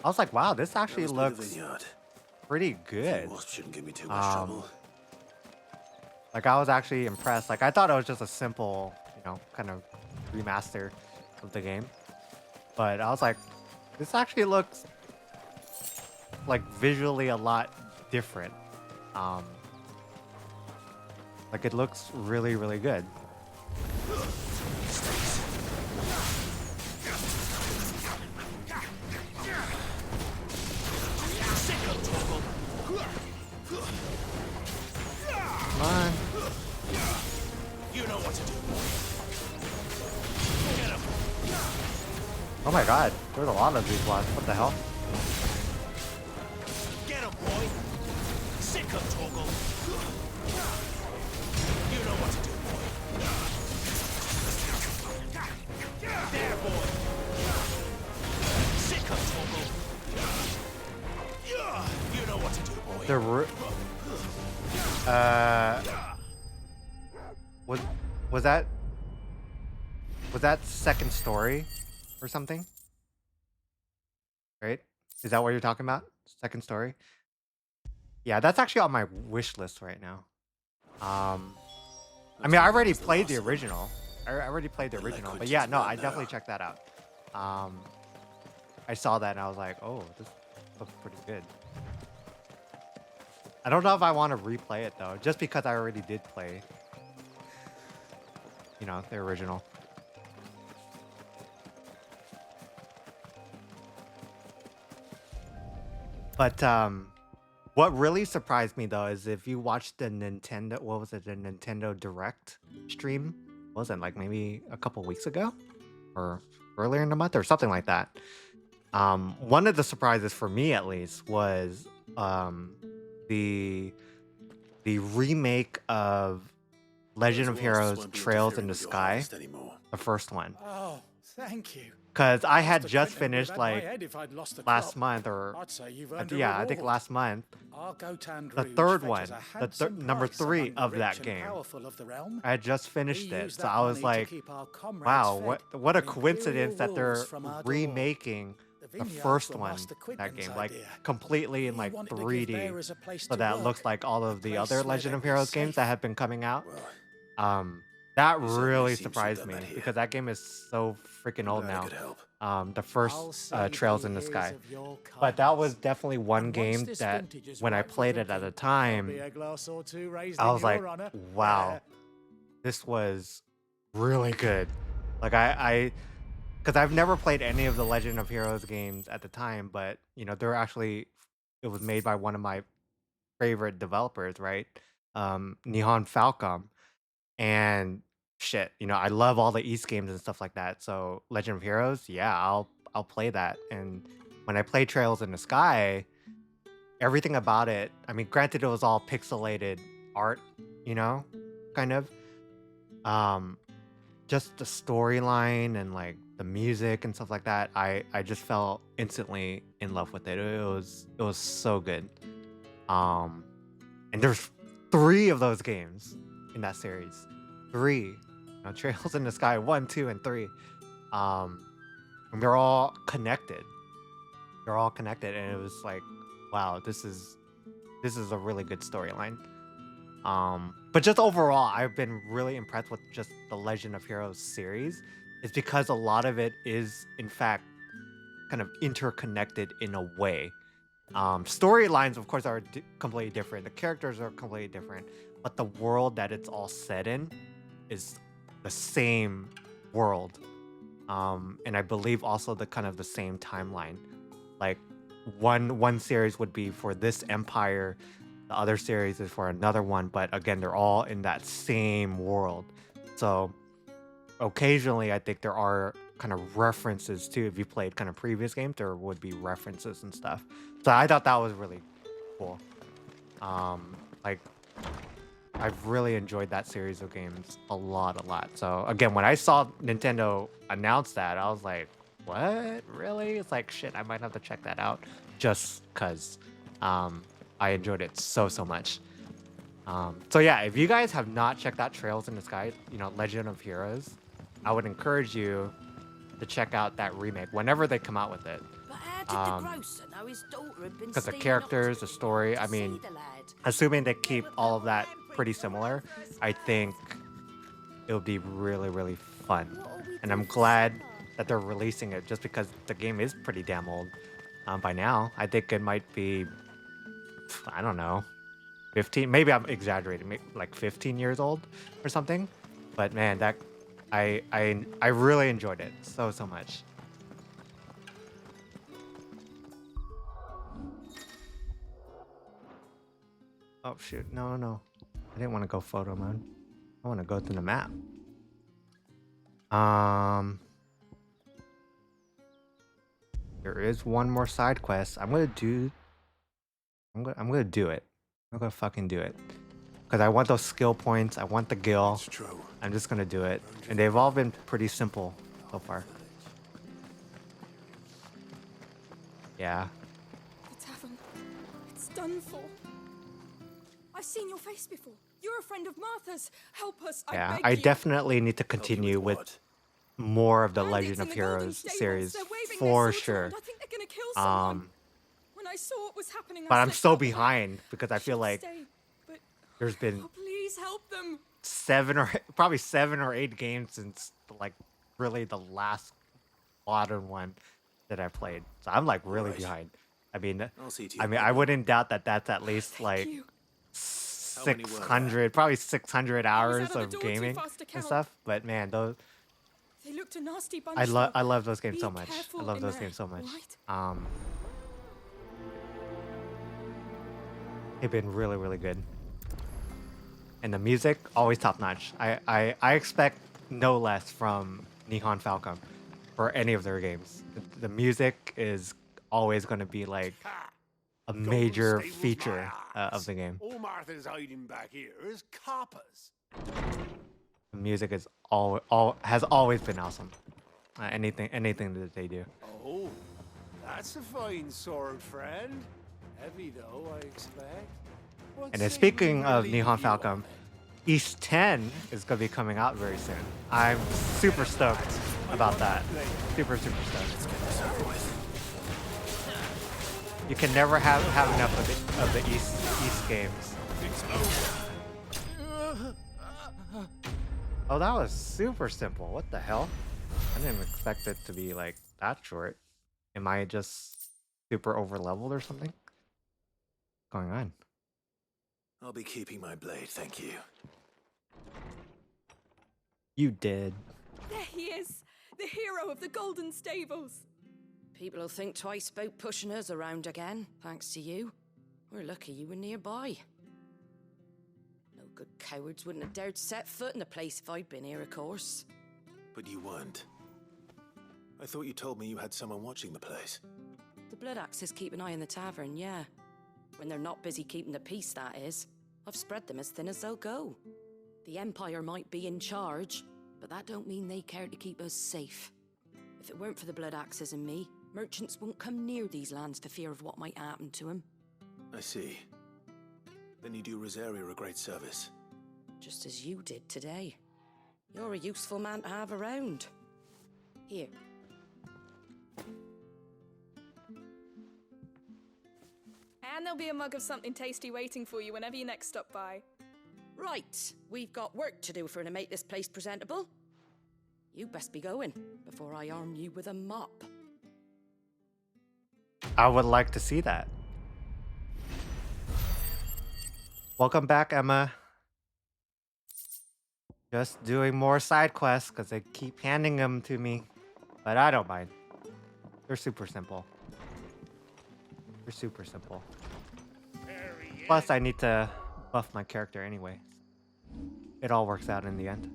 was like, wow, this actually That must be the looks vineyard. pretty good. Wasps shouldn't give me too much trouble. Like I was actually impressed. Like I thought it was just a simple, kind of remaster of the game. But I was like, this actually looks like visually a lot different. Like it looks really, really good. Come on. You know what to do. Get him. Oh my god, there's a lot of these ones. What the hell? Get him, boy. Sick of Torgal. You know what to do, boy. There, boy. Sick of Torgal. You know what to do, boy. Was that second story or something? Right? Is that what you're talking about? second story. Yeah, that's actually on my wish list right now. I mean, I already played the original. I already played the original, but yeah, no, I definitely checked that out. I saw that and I was like, oh, this looks pretty good. I don't know if I want to replay it though, just because I already did play, you know, the original. But what really surprised me though is if you watched the Nintendo, what was it, the Nintendo Direct stream? What was it, like maybe a couple weeks ago or earlier in the month or something like that? One of the surprises for me at least was the remake of Legend of Heroes Trails in the Sky, the first one. Oh, thank you. Because I had Must have just Quentin would have finished had my like head if I'd lost the last crop. month or I'd say you've earned a yeah, I think reward. last month. Our Gotan The Druge third fetches one, a the handsome number price 3 among the of rich that and game. powerful of the realm. I had just finished We it, use so that I was money to like, keep our comrades wow, fed what a and coincidence that imperial they're rules from our door. remaking the vineyards first were one, Master that Quentin's game, like idea. completely in He like wanted to give 3D, bearers a place so to that work, looks like all of the place other where Legend they'd of be Heroes games that safe. have been coming out. That he certainly really seems to have surprised done me that here. because that game is so freaking old glad I now. could help. The I'll first save Trails the in the years Sky, of your but that was kindness. definitely one And once game this that vintage is when I ripe for played it at drinking, the there'll be time, a glass or two raised I in was like, your honor. wow, this was really good. Like because I've never played any of the Legend of Heroes games at the time, but you know, they're actually, it was made by one of my favorite developers, right? Nihon Falcom. And shit, you know, I love all the East games and stuff like that. So Legend of Heroes, yeah, I'll play that. And when I play Trails in the Sky, everything about it, I mean, granted it was all pixelated art, you know, kind of. Just the storyline and like the music and stuff like that, I just fell instantly in love with it. It was so good. And there's 3 of those games in that series. 3. You know, Trails in the Sky 1, 2, and 3. And they're all connected. They're all connected, and it was like, wow, this is a really good storyline. But just overall, I've been really impressed with just the Legend of Heroes series. It's because a lot of it is, in fact, kind of interconnected in a way. Storylines, of course, are completely different. The characters are completely different, but the world that it's all set in is the same world. And I believe also the kind of the same timeline. Like one series would be for this empire, the other series is for another one, but again, they're all in that same world. So occasionally, I think there are kind of references too. If you played kind of previous games, there would be references and stuff. So I thought that was really cool. Like I've really enjoyed that series of games a lot. So again, when I saw Nintendo announce that, I was like, what? Really? It's like, shit, I might have to check that out just because I enjoyed it so much. So yeah, if you guys have not checked out Trails in the Sky, you know, Legend of Heroes, I would encourage you to check out that remake whenever they come out with it. But how did the grocer know his daughter had been Because the stealing characters, off the to story, to I see mean, the lad? assuming they keep all of that pretty similar, I think it would be really fun. And I'm glad that they're releasing it just because the game is pretty damn old by now. I think it might be, I don't know, 15, maybe I'm exaggerating, maybe like 15 years old or something. But man, that I really enjoyed it so much. Oh shoot, no. I didn't want to go photo mode. I want to go to the map. There is one more side quest. I'm gonna do it. I'm gonna fucking do it. Because I want those skill points. I want the gil. I'm just gonna do it. And they've all been pretty simple so far. Yeah. The tavern. It's done for. I've seen your face before. You're a friend of Martha's. Help us, Yeah, beg I you. definitely need to continue with more of the Bandits Legend in of the Golden Heroes Stables, series they're waving their for swords sure. around. I think they're gonna kill someone. When I saw what was happening. But I I'm slipped so out. behind because I feel Should like stay, but there's been oh, please help them. probably 7 or 8 games since like really the last modern one that I played. So I'm like really Right. behind. I mean, I'll see to I your mean, boat I now. wouldn't doubt that that's at least Thank like you. How many were there? 600, probably 600 I was hours out of the of door too gaming fast to and count. stuff. But man, those They looked a nasty bunch. I love those games Be so much. I careful love in those there, games so much. right? They've been really, really good. And the music, always top notch. I expect no less from Nihon Falcom for any of their games. The music is always going to be like a major feature of the game. All Martha's hiding back here is coppers. The music is all has always been awesome. Anything that they do. Oh, that's a fine sword, friend. Heavy though, I expect. What And then say speaking we of relieve Nihon you Falcom, East 10 is going to be coming out very soon. I'm super stoked about that. Super stoked. You can never have enough of the East games. Oh, that was super simple. What the hell? I didn't expect it to be like that short. Am I just super over leveled or something? What's going on? I'll be keeping my blade, thank you. You did. There he is, the hero of the Golden Stables. People will think twice about pushing us around again, thanks to you. We're lucky you were nearby. No good cowards wouldn't have dared set foot in the place if I'd been here, of course. But you weren't. I thought you told me you had someone watching the place. The Blood Axes keep an eye on the tavern, yeah. When they're not busy keeping the peace, that is. I've spread them as thin as they'll go. The Empire might be in charge, but that don't mean they care to keep us safe. If it weren't for the Blood Axes and me, merchants won't come near these lands for fear of what might happen to them. I see. Then you do Rosaria a great service. Just as you did today. You're a useful man to have around. Here. And there'll be a mug of something tasty waiting for you whenever you next stop by. Right, we've got work to do for to make this place presentable. You best be going before I arm you with a mop. I would like to see that. Welcome back, Emma. Just doing more side quests because they keep handing them to me. But I don't mind. They're super simple. They're super simple. Plus, I need to buff my character anyway. It all works out in the end.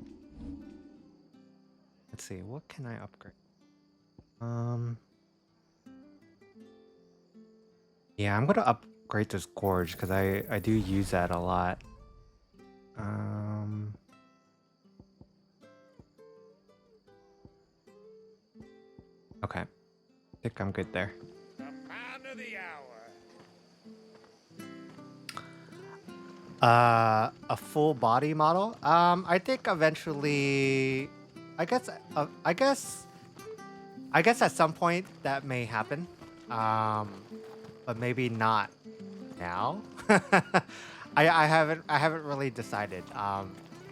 Let's see, what can I upgrade? Yeah, I'm gonna upgrade this gorge because I do use that a lot. Okay, I think I'm good there. The man of the hour. A full body model. I think eventually, I guess at some point that may happen. But maybe not now. I haven't really decided. I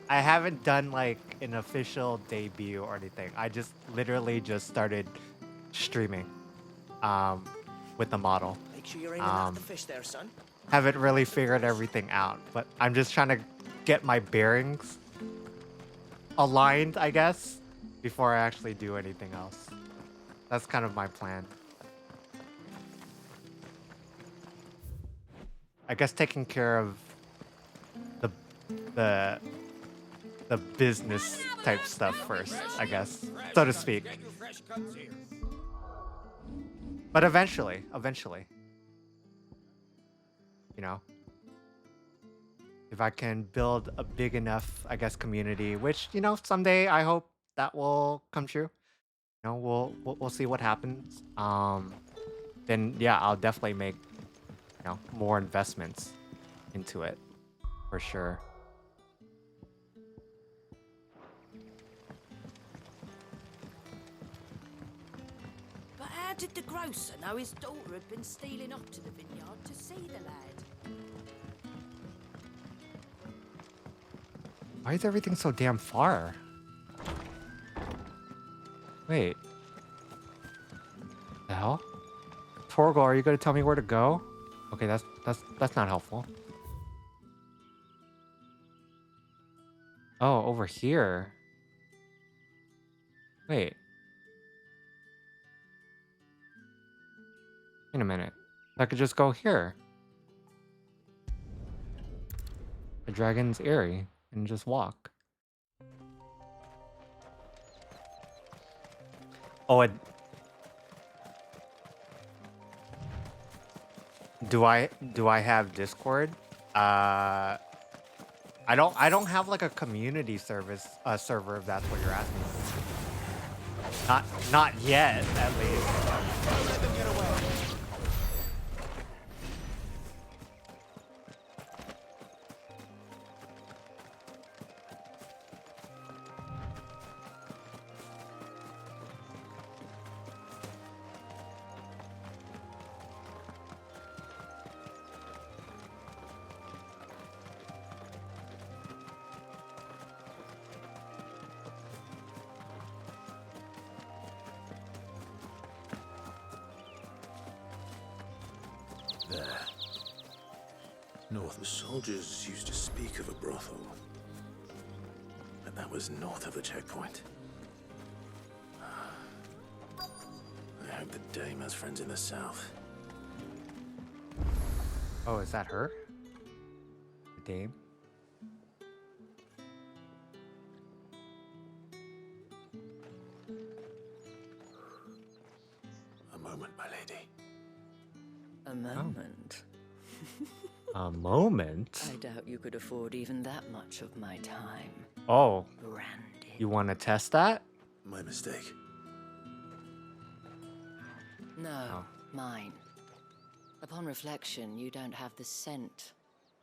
haven't done like an official debut or anything. I just literally just started streaming with the model. Make sure you're aiming at the fish there, son. Haven't really figured everything out, but I'm just trying to get my bearings aligned, I guess, before I actually do anything else. That's kind of my plan. I guess taking care of the business type stuff first, I guess, so to speak. But eventually, you know, if I can build a big enough, I guess, community, which, you know, someday I hope that will come true. You know, we'll see what happens. Then yeah, I'll definitely make, you know, more investments into it for sure. But how How did the grocer know his daughter had been stealing off to the vineyard to see the lad? Why is everything so damn far? Wait. The hell? Torgal, are you gonna tell me where to go? Okay, that's not helpful. Oh, over here. Wait. Wait a minute. I could just go here. The Dragon's Eyrie and just walk. Oh, do I have Discord? I don't have like a community service server if that's what you're asking. Not yet, at least. Don't let them get away. There. North. The soldiers used to speak of a brothel. But that was north of the checkpoint. I hope the dame has friends in the south. Oh, is that her? The dame? A moment, my lady. A moment? A moment? I doubt you could afford even that much of my time. Oh. Branded. You want to test that? My mistake. No, mine. Upon reflection, you don't have the scent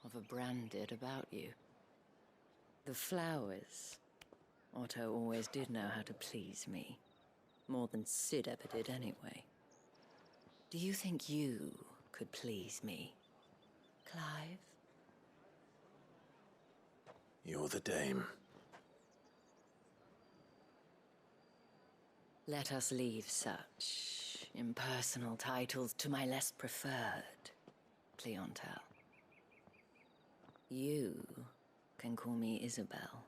of a branded about you. The flowers. Otto always did know how to please me. More than Sid ever did anyway. Do you think you could please me, Clive? You're the dame. Let us leave such impersonal titles to my less preferred clientele. You can call me Isabel.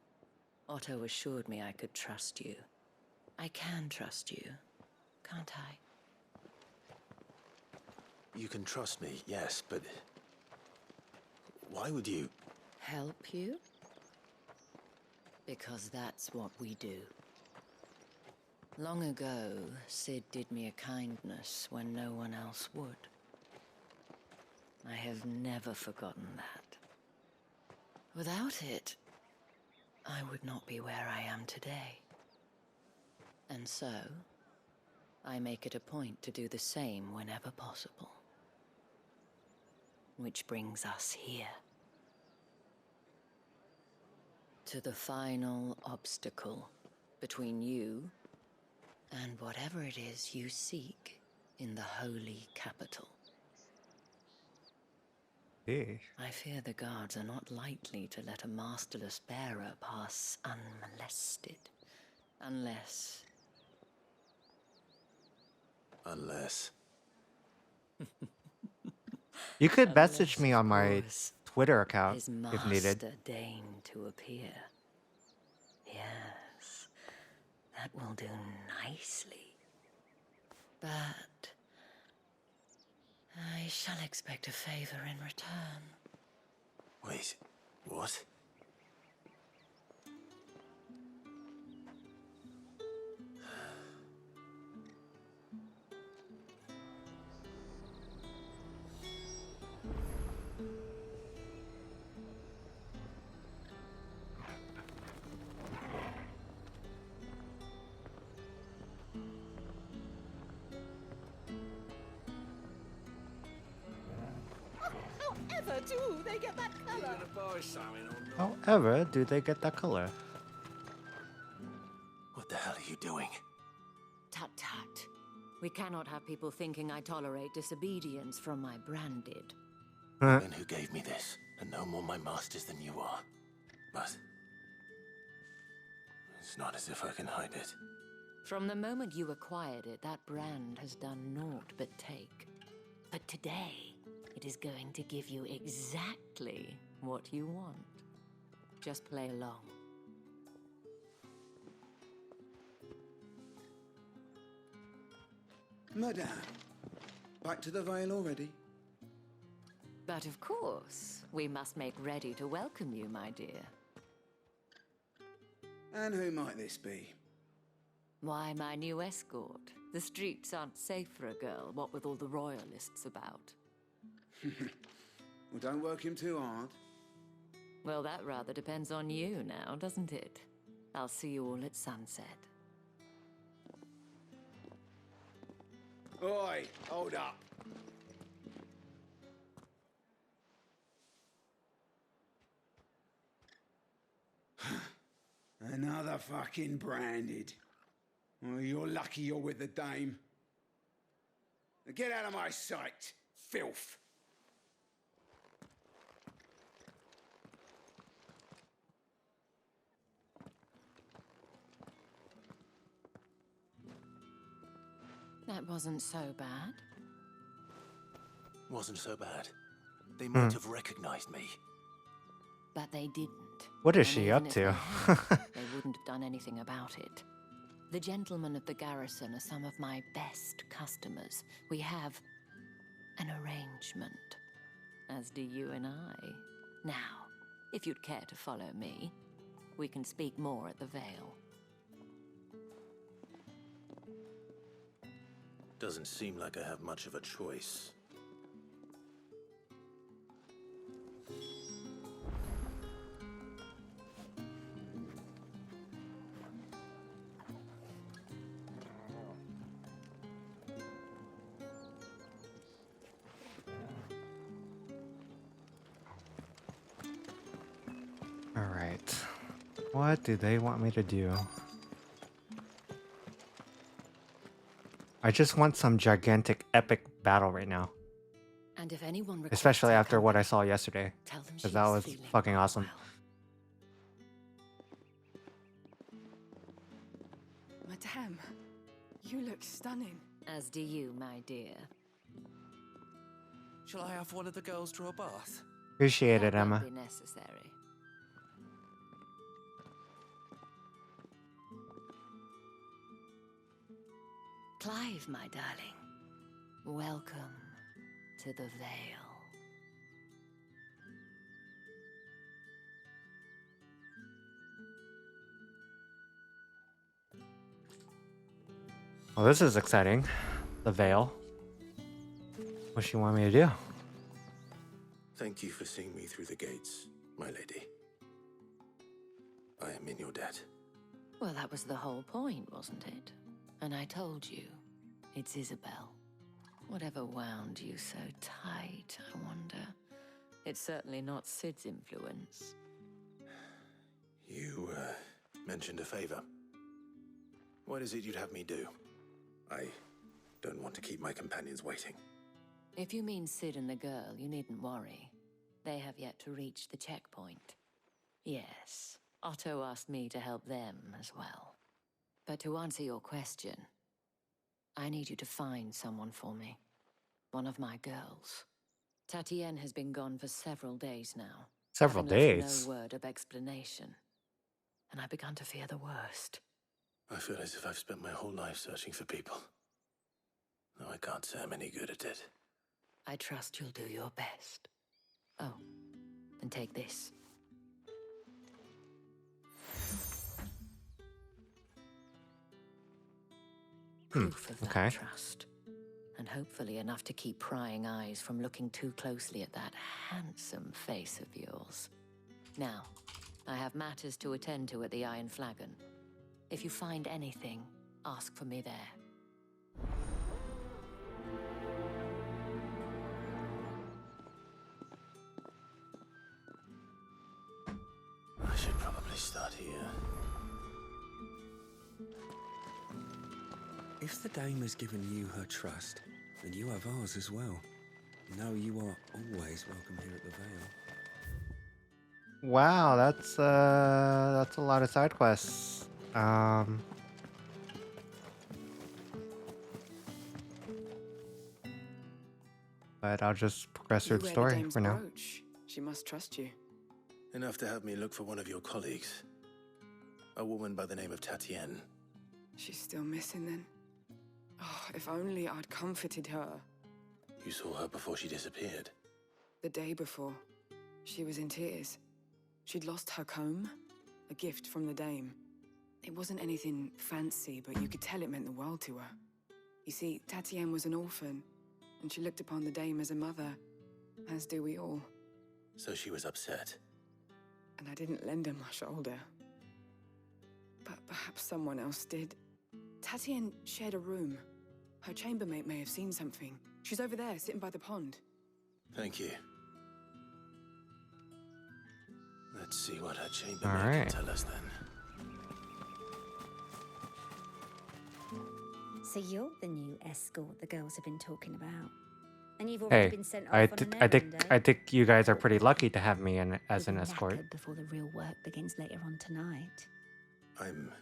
Otto assured me I could trust you. I can trust you, can't I? You can trust me, yes, but why would you? Help you? Because that's what we do. Long ago, Sid did me a kindness when no one else would. I have never forgotten that. Without it, I would not be where I am today. And so, I make it a point to do the same whenever possible. Which brings us here. To the final obstacle between you and whatever it is you seek in the holy capital. Hey. I fear the guards are not likely to let a masterless bearer pass unmolested. Unless... You could message me on my Twitter account his if needed. master deigned to appear. Yes, that will do nicely. But I shall expect a favor in return. Wait, what? However do they get that colour? However, do they get that color? What the hell are you doing? Tut-tut. We cannot have people thinking I tolerate disobedience from my branded. Men who gave me this are no more my masters than you are. But it's not as if I can hide it. From the moment you acquired it, that brand has done naught but take. But today, it is going to give you exactly what you want. Just play along. Madame, back to the Vale already? But of course, we must make ready to welcome you, my dear. And who might this be? Why, my new escort. The streets aren't safe for a girl, what with all the royalists about. Well, don't work him too hard. Well, that rather depends on you now, doesn't it? I'll see you all at sunset. Oi, hold up. Another fucking branded. Well, you're lucky you're with the dame. Now get out of my sight, filth. That wasn't so bad. Wasn't so bad. They might have recognized me. But they didn't. What is And she even up if to? they had, they wouldn't have done anything about it. The gentlemen of the garrison are some of my best customers. We have an arrangement, as do you and I. Now, if you'd care to follow me, we can speak more at the Vale. Doesn't seem like I have much of a choice. All right. What do they want me to do? I just want some gigantic epic battle right now. And if anyone Especially after what I saw yesterday. tell them Because that was feeling fucking awesome. Madame, you look stunning. As do you, my dear. Shall I have one of the girls draw a bath? Appreciate it, That Emma. won't be necessary. Clive, my darling. Welcome to the Vale. Well, this is exciting. The Veil. What do you want me to do? Thank you for seeing me through the gates, my lady. I am in your debt. Well, that was the whole point, wasn't it? And I told you, it's Isabel. Whatever wound you so tight, I wonder. It's certainly not Sid's influence. You, mentioned a favor. What is it you'd have me do? I don't want to keep my companions waiting. If you mean Sid and the girl, you needn't worry. They have yet to reach the checkpoint. Yes, Otto asked me to help them as well. But to answer your question, I need you to find someone for me. One of my girls. Tatienne has been gone for several days now. Several having left days? No word of explanation. And I began to fear the worst. I feel as if I've spent my whole life searching for people. No, I can't say I'm any good at it. I trust you'll do your best. Oh, and take this. Proof of that okay. trust. And hopefully enough to keep prying eyes from looking too closely at that handsome face of yours. Now, I have matters to attend to at the Iron Flagon. If you find anything, ask for me there. I should probably start here. If If the dame has given you her trust, then you have ours as well. Know you are always welcome here at the Vale. Wow, that's a lot of side quests. But I'll just progress through You the wear the story dame's for now. brooch. She must trust you. Enough to have me look for one of your colleagues. A woman by the name of Tatienne. She's still missing then. Oh, if only I'd comforted her. You saw her before she disappeared. The day before, she was in tears. She'd lost her comb, a gift from the dame. It wasn't anything fancy, but you could tell it meant the world to her. You see, Tatienne was an orphan, and she looked upon the dame as a mother, as do we all. So she was upset. And I didn't lend her my shoulder. But perhaps someone else did. Tatienne shared a room. Her chambermaid may have seen something. She's over there, sitting by the pond. Thank you. Let's see what her chambermaid can tell us then. So you're the new escort the girls have been talking about. And you've already Hey, been sent off I on an errand, eh? think you guys are pretty lucky to have me as an You'll be escort. knackered before the real work begins later on tonight. I'm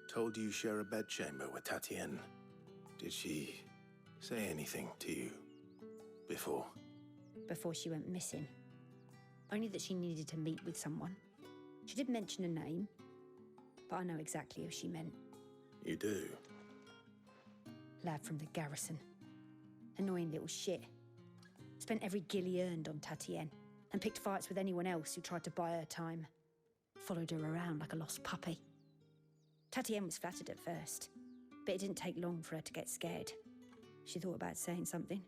told you share a bedchamber with Tatienne. Did she say anything to you before? Before she went missing. Only that she needed to meet with someone. She did mention a name, but I know exactly who she meant. You do? Lad from the garrison. Annoying little shit. Spent every gil he earned on Tatienne, and picked fights with anyone else who tried to buy her time. Followed her around like a lost puppy. Tatienne was flattered at first, but it didn't take long for her to get scared. She thought about saying something.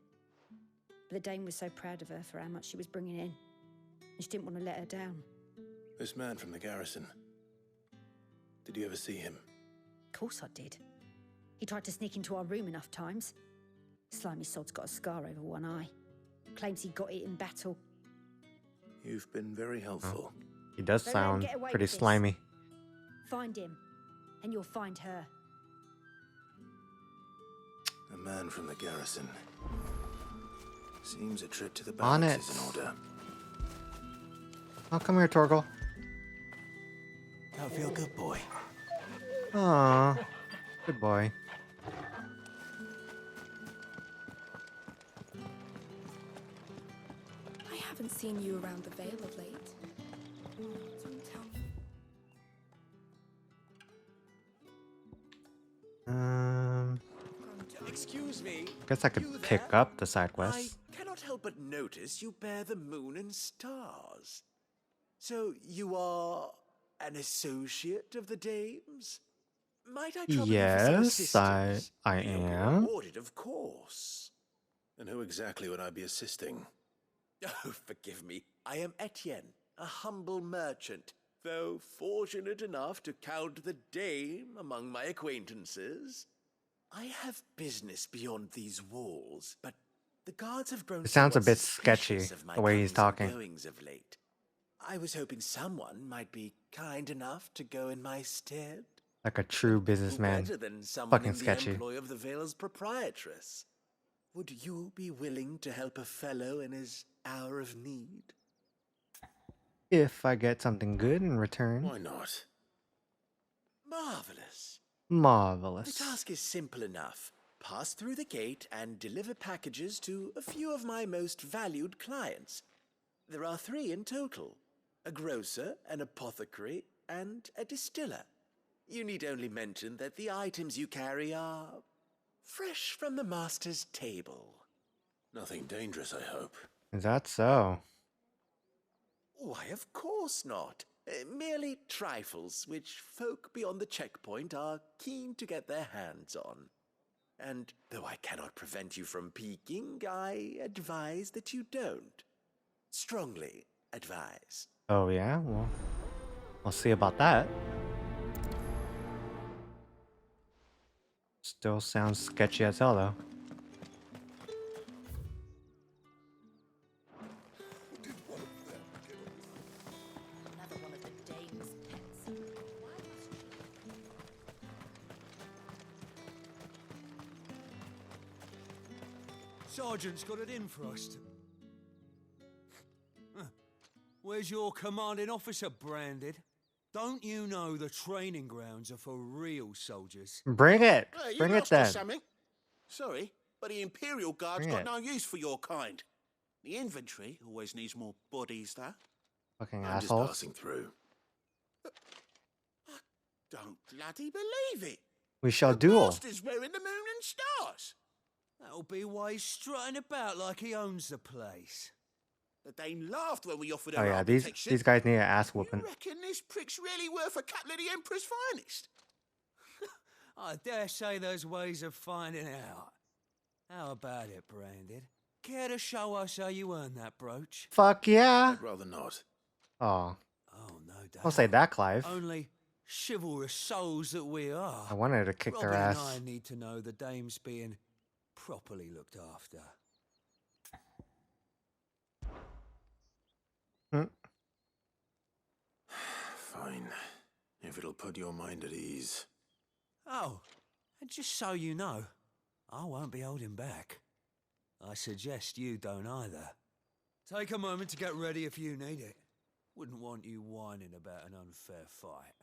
But the dame was so proud of her for how much she was bringing in, and she didn't want to let her down. This man from the garrison. Did you ever see him? Of course I did. He tried to sneak into our room enough times. Slimy sod's got a scar over one eye. Claims he got it in battle. You've been very helpful. He does Don't let him sound get away pretty with this. slimy. Find him, and you'll find her. A man from the garrison. Seems a trip to the On barracks it. is in order. Oh, come here, Torgal. I feel good, boy. Aw, good boy. I haven't seen you around the Vale of late. Don't tell me. Excuse me. Guess I you could pick there? up the side quest. I cannot help but notice you bear the moon and stars. So you are an associate of the dames? Might I trouble you for some Yes, assistance? I You'll be am. rewarded, of course. And who exactly would I be assisting? Oh, forgive me. I am Etienne, a humble merchant, though fortunate enough to count the dame among my acquaintances. I have business beyond these walls, but the guards have grown It sounds a somewhat bit suspicious sketchy, of my the way he's comings and talking. goings of late. I was hoping someone might be kind enough to go in my stead. Like a true Who businessman. better than someone Fucking in the sketchy. employ of the Vale's proprietress? Would you be willing to help a fellow in his hour of need? If I get something good in return. Why not? Marvelous. Marvelous. The task is simple enough. Pass through the gate and deliver packages to a few of my most valued clients. There are 3 in total. A grocer, an apothecary, and a distiller. You need only mention that the items you carry are fresh from the master's table. Nothing dangerous, I hope. Is that so? Why, of course not. Merely trifles which folk beyond the checkpoint are keen to get their hands on. And though I cannot prevent you from peeking, I advise that you don't. Strongly advise. Oh yeah? Well, we'll see about that. Still sounds sketchy as hell though. Another one of the dame's pets. Sergeant's got it in for us. Where's your commanding officer, Branded? Don't you know the training grounds are for real soldiers? Bring it. Hey, you Bring it lost or then. something? Sorry, but the Imperial Guard's Bring got it. no use for your kind. The infantry always needs more bodies, though. Fucking I'm just assholes. passing through. I don't bloody believe it. We shall duel. Master's wearing the moon and stars. That'll be why he's strutting about like he owns the place. The Dane laughed when we offered Oh her yeah, our these protection. guys need an ass whooping. Reckon this prick's really worth a couple of the Emperor's finest? I dare say there's ways of finding out. How about it, Branded? Care to show us how you earned that brooch? Fuck yeah. I'd rather not. Oh. Oh, no doubt. Don't say that, Clive. Only chivalrous souls that we are. I wanted to kick their Robin ass. and I need to know the dame's being properly looked after. Fine. If it'll put your mind at ease. Oh, and just so you know, I won't be holding back. I suggest you don't either. Take a moment to get ready if you need it. Wouldn't want you whining about an unfair fight.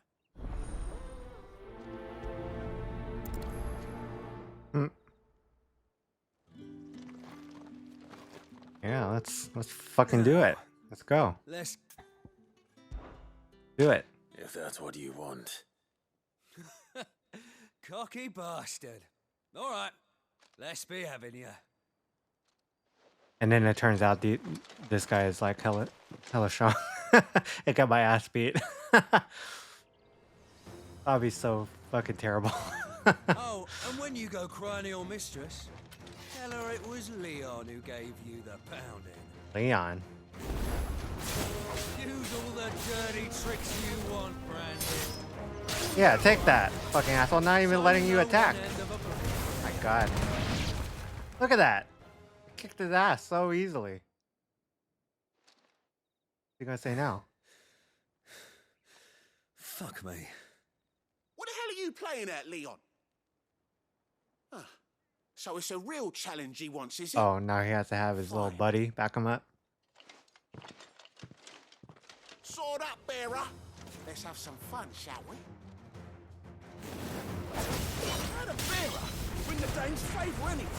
Yeah, let's fucking do it. Let's go. Let's do it. If that's what you want. Cocky bastard. All right, let's be having you. And then it turns out this guy is like hella strong. It got my ass beat. That'd be so fucking terrible. Oh, and when you go cry to your mistress, tell her it was Leon who gave you the pounding. Leon. Use all the dirty tricks you want, Brandon. Yeah, take that, fucking asshole. Not even letting you attack. My god. Look at that. Kicked his ass so easily. What you gonna say now? Fuck me. What the hell are you playing at, Leon? Ah, so it's a real challenge he wants, is it? Oh, now he has to have his little buddy back him up. Sword up, bearer. Let's have some fun, shall we? Had a bearer. Win the Dane's favour anyway.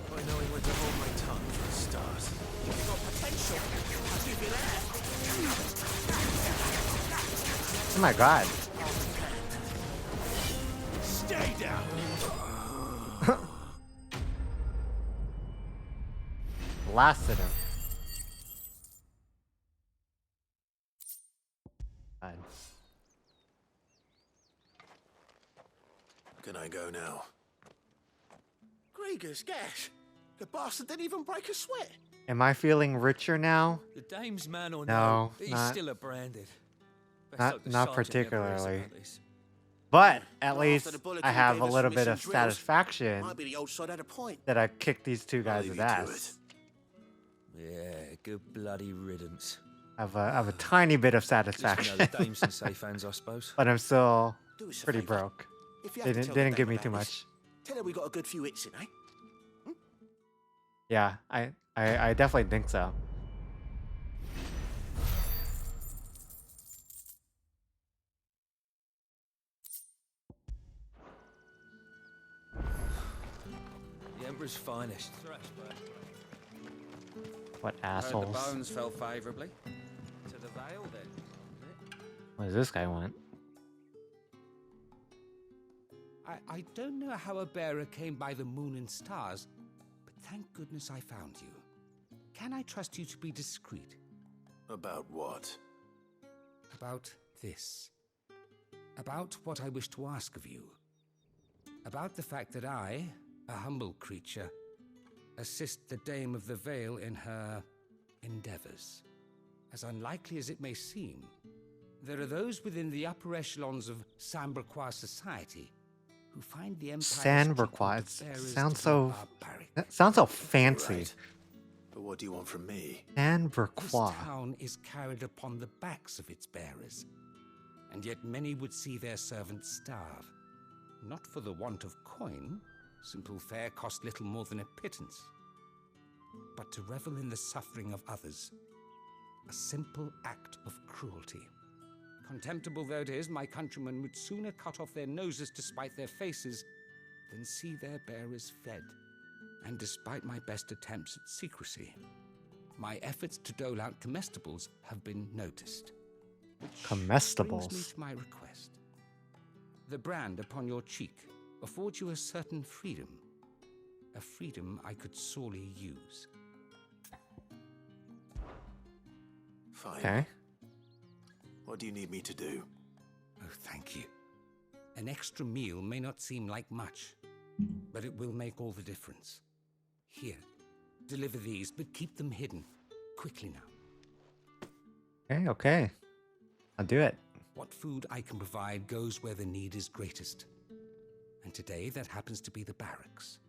I know he went to hold my tongue for the stars. You've got potential. I'll give you that. Oh my god. Stay down. Blasted him. God. Can I go now? Grieger's gas. The bastard didn't even break a sweat. Am I feeling richer now? The dame's man or No, he's not- still a Branded. Best hope the Not sergeant never hears particularly. about this. But at After least the bullet I you have gave a us little for bit of missing drills, satisfaction Might be the old side had a point. that I kicked these two guys' leave ass. you to it. Yeah, good bloody riddance. I have a tiny bit of Just know satisfaction. the dame's in safe hands, I suppose. But I'm still Do us a pretty favour. broke. If you They have to didn't, tell didn't the give dame me too about much. this, tell her we got a good few hits in, eh? Yeah, I definitely think so. The Emperor's finest. What Heard the assholes. bones fell favourably. To the Vale, then. What does this guy want? I don't know how a bearer came by the moon and stars, but thank goodness I found you. Can I trust you to be discreet? About what? About this. About what I wish to ask of you. About the fact that I, a humble creature, assist the Dame of the Vale in her endeavors. As unlikely as it may seem, there are those within the upper echelons of Samberquois society who find the Empire's Sandberquois. treatment of bearers It to sounds be so. barbaric. That sounds so fancy. Right. But what do you want from me? This Sandberquois. town is carried upon the backs of its bearers, and yet many would see their servants starve. Not for the want of coin. Simple fare cost little more than a pittance. but to revel in the suffering of others. A simple act of cruelty. Contemptible though it is, my countrymen would sooner cut off their noses to spite their faces than see their bearers fed. And despite my best attempts at secrecy, my efforts to dole out comestibles have been noticed. Which Comestibles? brings me to my request. The brand upon your cheek affords you a certain freedom. A freedom I could sorely use. Fine. Okay. What do you need me to do? Oh, thank you. An extra meal may not seem like much, but it will make all the difference. Here, deliver these, but keep them hidden. Quickly now. Okay, okay. I'll do it. What food I can provide goes where the need is greatest. And today that happens to be the barracks.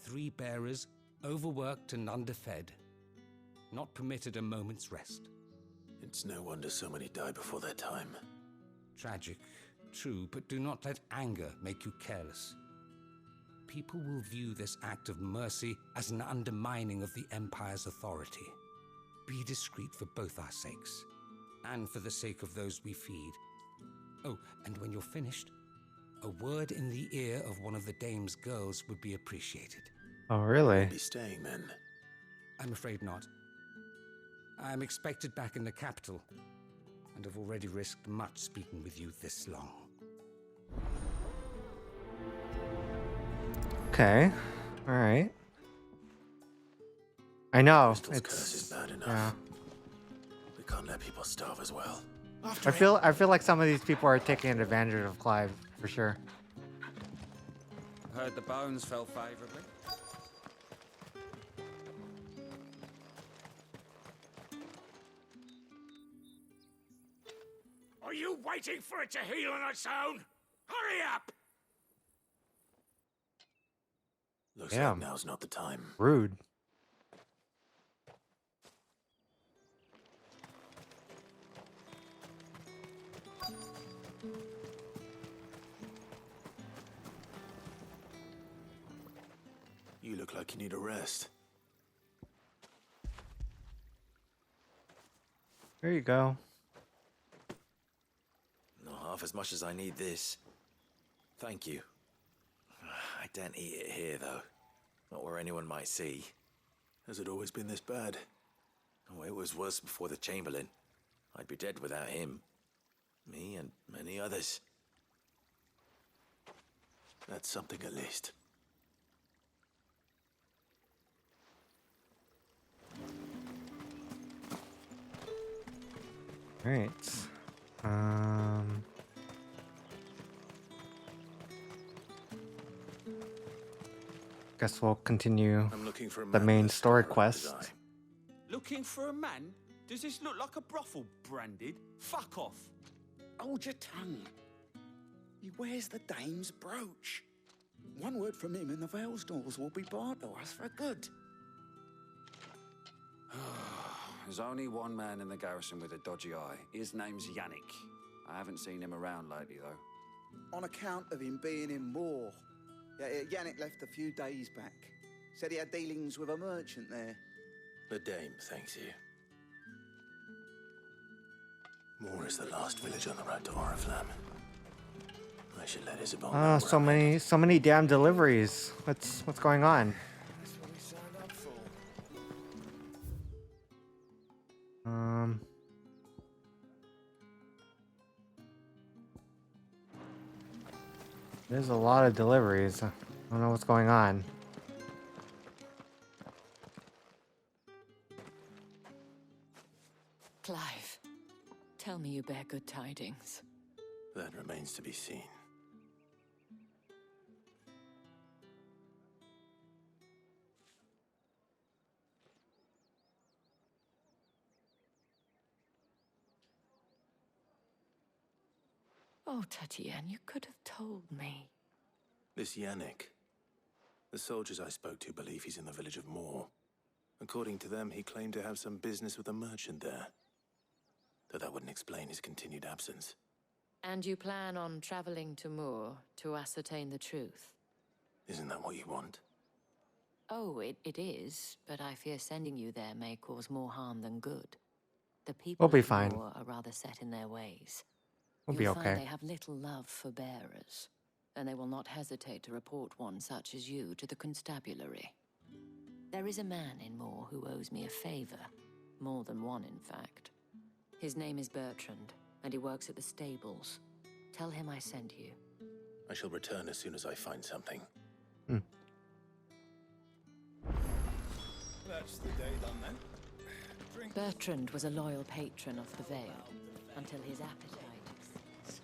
3 bearers, overworked and underfed, not permitted a moment's rest. It's no wonder so many die before their time. Tragic, true, but do not let anger make you careless. People will view this act of mercy as an undermining of the Empire's authority. Be discreet for both our sakes, and for the sake of those we feed. Oh, and when you're finished, a word in the ear of one of the dame's girls would be appreciated. Oh, really? I'll be staying then. I'm afraid not. I'm expected back in the capital, and have already risked much speaking with you this long. Okay. All right. I know. Crystal's It's curse is bad enough. yeah. We can't let people starve as well. I feel like some of these people are taking advantage of Clive for sure. Heard the bones fell favorably. Are you waiting for it to heal on its own? Hurry up! Looks Damn. like now's not the time. Rude. You look like you need a rest. There you go. Not half as much as I need this. Thank you. I daren't eat it here, though. Not where anyone might see. Has it always been this bad? Oh, it was worse before the Chamberlain. I'd be dead without him. Me and many others. That's something at least. All right. Guess we'll continue I'm looking for a the man main with a story scar around his quest. eye. Looking for a man? Does this look like a brothel, Branded? Fuck off. Hold your tongue. He wears the dame's brooch. One word from him and the Vale's doors will be barred to us for good. There's only one man in the garrison with a dodgy eye. His name's Yannick. I haven't seen him around lately, though. On account of him being in war. Yeah, Yannick left a few days back. Said he had dealings with a merchant there. The dame thanks you. Moor is the last village on the road to Oriflamme. I should let Isabel know Oh, where so many damn deliveries. What's going on? That's what we signed up for. There's a lot of deliveries. I don't know what's going on. Clive, tell me you bear good tidings. That remains to be seen. Oh, Tatienne, you could have told me. This Yannick. The soldiers I spoke to believe he's in the village of Moor. According to them, he claimed to have some business with a merchant there. Though that wouldn't explain his continued absence. And you plan on traveling to Moor to ascertain the truth? Isn't that what you want? Oh, it is, but I fear sending you there may cause more harm than good. The people We'll be of fine. Moor are rather set in their ways. We'll be You'll find okay. they have little love for bearers, and they will not hesitate to report one such as you to the constabulary. There is a man in Moor who owes me a favor. More than one, in fact. His name is Bertrand, and he works at the stables. Tell him I sent you. I shall return as soon as I find something. That's the day done then. Bertrand was a loyal patron of the Vale, until his appetite.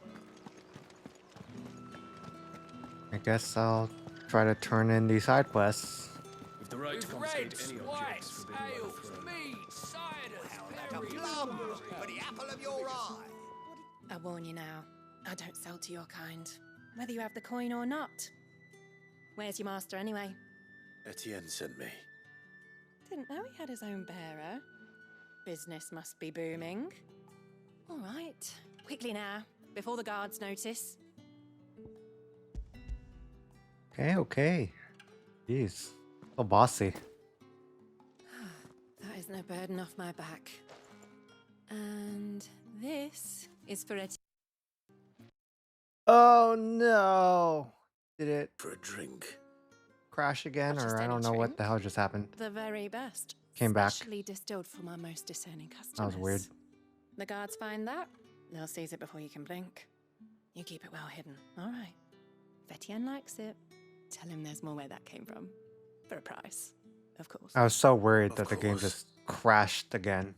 I guess I'll try to turn in these side quests. With the right to confiscate any objects forbidden by the throne. mead, cider, Like a plum for the apple of your eye. I warn you now, I don't sell to your kind, whether you have the coin or not. Where's your master anyway? Etienne sent me. Didn't know he had his own bearer. Business must be booming. All right, quickly now, before the guards notice. Okay. Jeez. So bossy. That is no burden off my back. And this is for Etienne. Oh no! Did it For a drink. crash again, Not or just I any don't know what drink. the hell just happened? The very best. Came back. Specially distilled for my most discerning customers. That was weird. The guards find that, they'll seize it before you can blink. You keep it well hidden, all right? If Etienne likes it, tell him there's more where that came from. For a price, of course. I was so worried that the game just crashed again.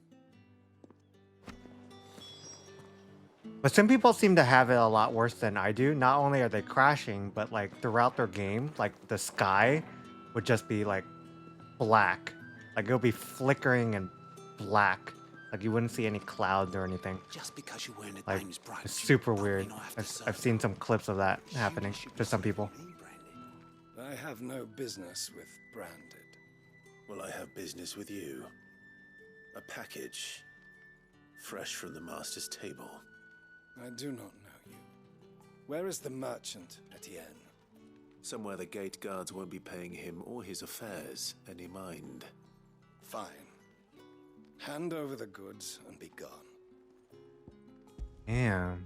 But some people seem to have it a lot worse than I do. Not only are they crashing, but like throughout their game, like the sky would just be like black. Like it'll be flickering and black. Like you wouldn't see any clouds or anything. Just because you're wearing a Like dame's brooch. it's super weird. I've seen some clips of that happening to some people. I have no business with branded. Well, I have business with you. A package. Fresh from the master's table. I do not know you. Where is the merchant, Etienne? Somewhere the gate guards won't be paying him or his affairs any mind. Fine. Hand over the goods and be gone. Damn.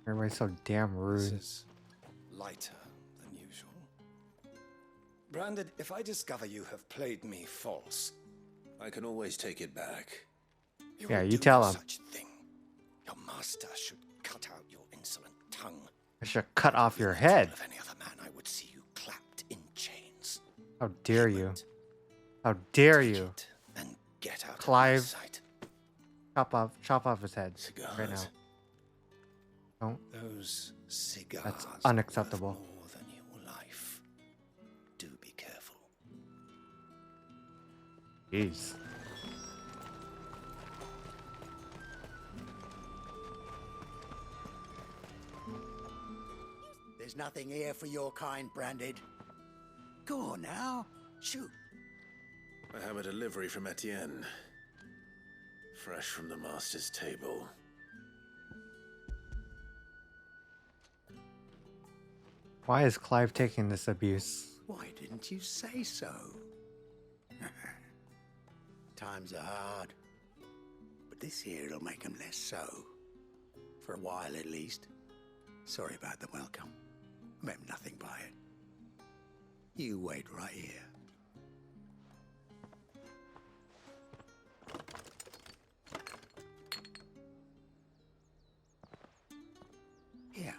Everybody's so damn rude. This is lighter than usual. Branded, if I discover you have played me false, I can always take it back. Yeah, you tell him. Such thing. Your master should cut out your insolent tongue. I should cut off your head. Of any other man, I would see you clapped in chains. How dare you? How dare you? And get out Clive, of my sight. chop off his head right now. Don't. Those cigars. That's unacceptable. More than your life. Do be careful. Jeez. There's nothing here for your kind, Branded. Go on now. Shoot. I have a delivery from Etienne. Fresh from the master's table. Why is Clive taking this abuse? Why didn't you say so? Times are hard. But this here'll make 'em less so. For a while at least. Sorry about the welcome. Meant nothing by it. You wait right here. Here.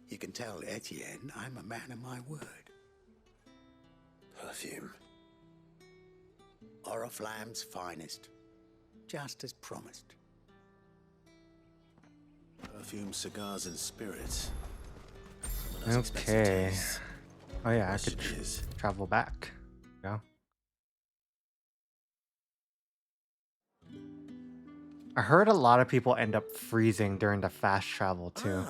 You can tell Etienne I'm a man of my word. Perfume. Oriflamme's finest. Just as promised. Perfume, cigars, and spirits. Okay. Oh yeah, I could travel back. Go. I heard a lot of people end up freezing during the fast travel too.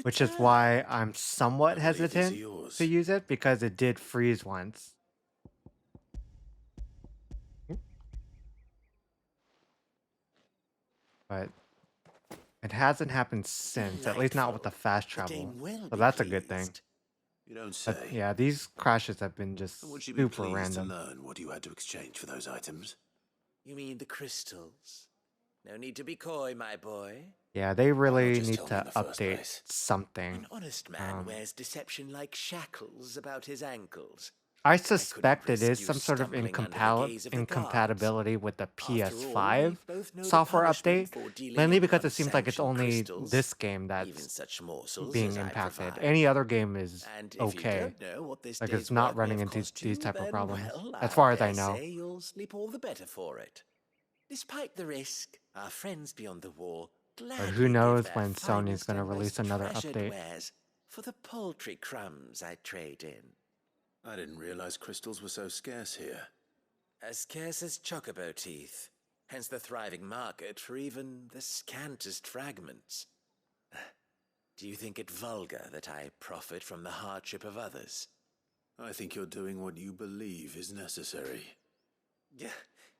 Which is why I'm somewhat hesitant to use it, because it did freeze once. But it hasn't happened since, at least not with the fast travel. So that's a good thing. You don't But say. yeah, these crashes have been just And would you be super pleased random. to learn what you had to exchange for those items? You mean the crystals? No need to be coy, my boy. Yeah, they really just need tell me in to the first update place? something. An honest man wears deception like shackles about his ankles. I suspect it is risk you some sort of stumbling under the gaze of the incompatibility with the After all, PS5 we both know the software punishment update, for dealing mainly in because it seems like it's unsanctioned only crystals, this game even that's such morsels being as I impacted. provide. Any other game is And if you okay. don't know what this Like day's it's not work may running have into cost these you, type of then, problems, well, as far as I dare know. say you'll sleep all the better for it. Despite the risk, our friends beyond the wall But gladly who give knows their when Sony's finest going to and release most another treasured update. wares for the paltry crumbs I trade in. I didn't realize crystals were so scarce here. As scarce as chocobo teeth, hence the thriving market for even the scantest fragments. Do you think it vulgar that I profit from the hardship of others? I think you're doing what you believe is necessary.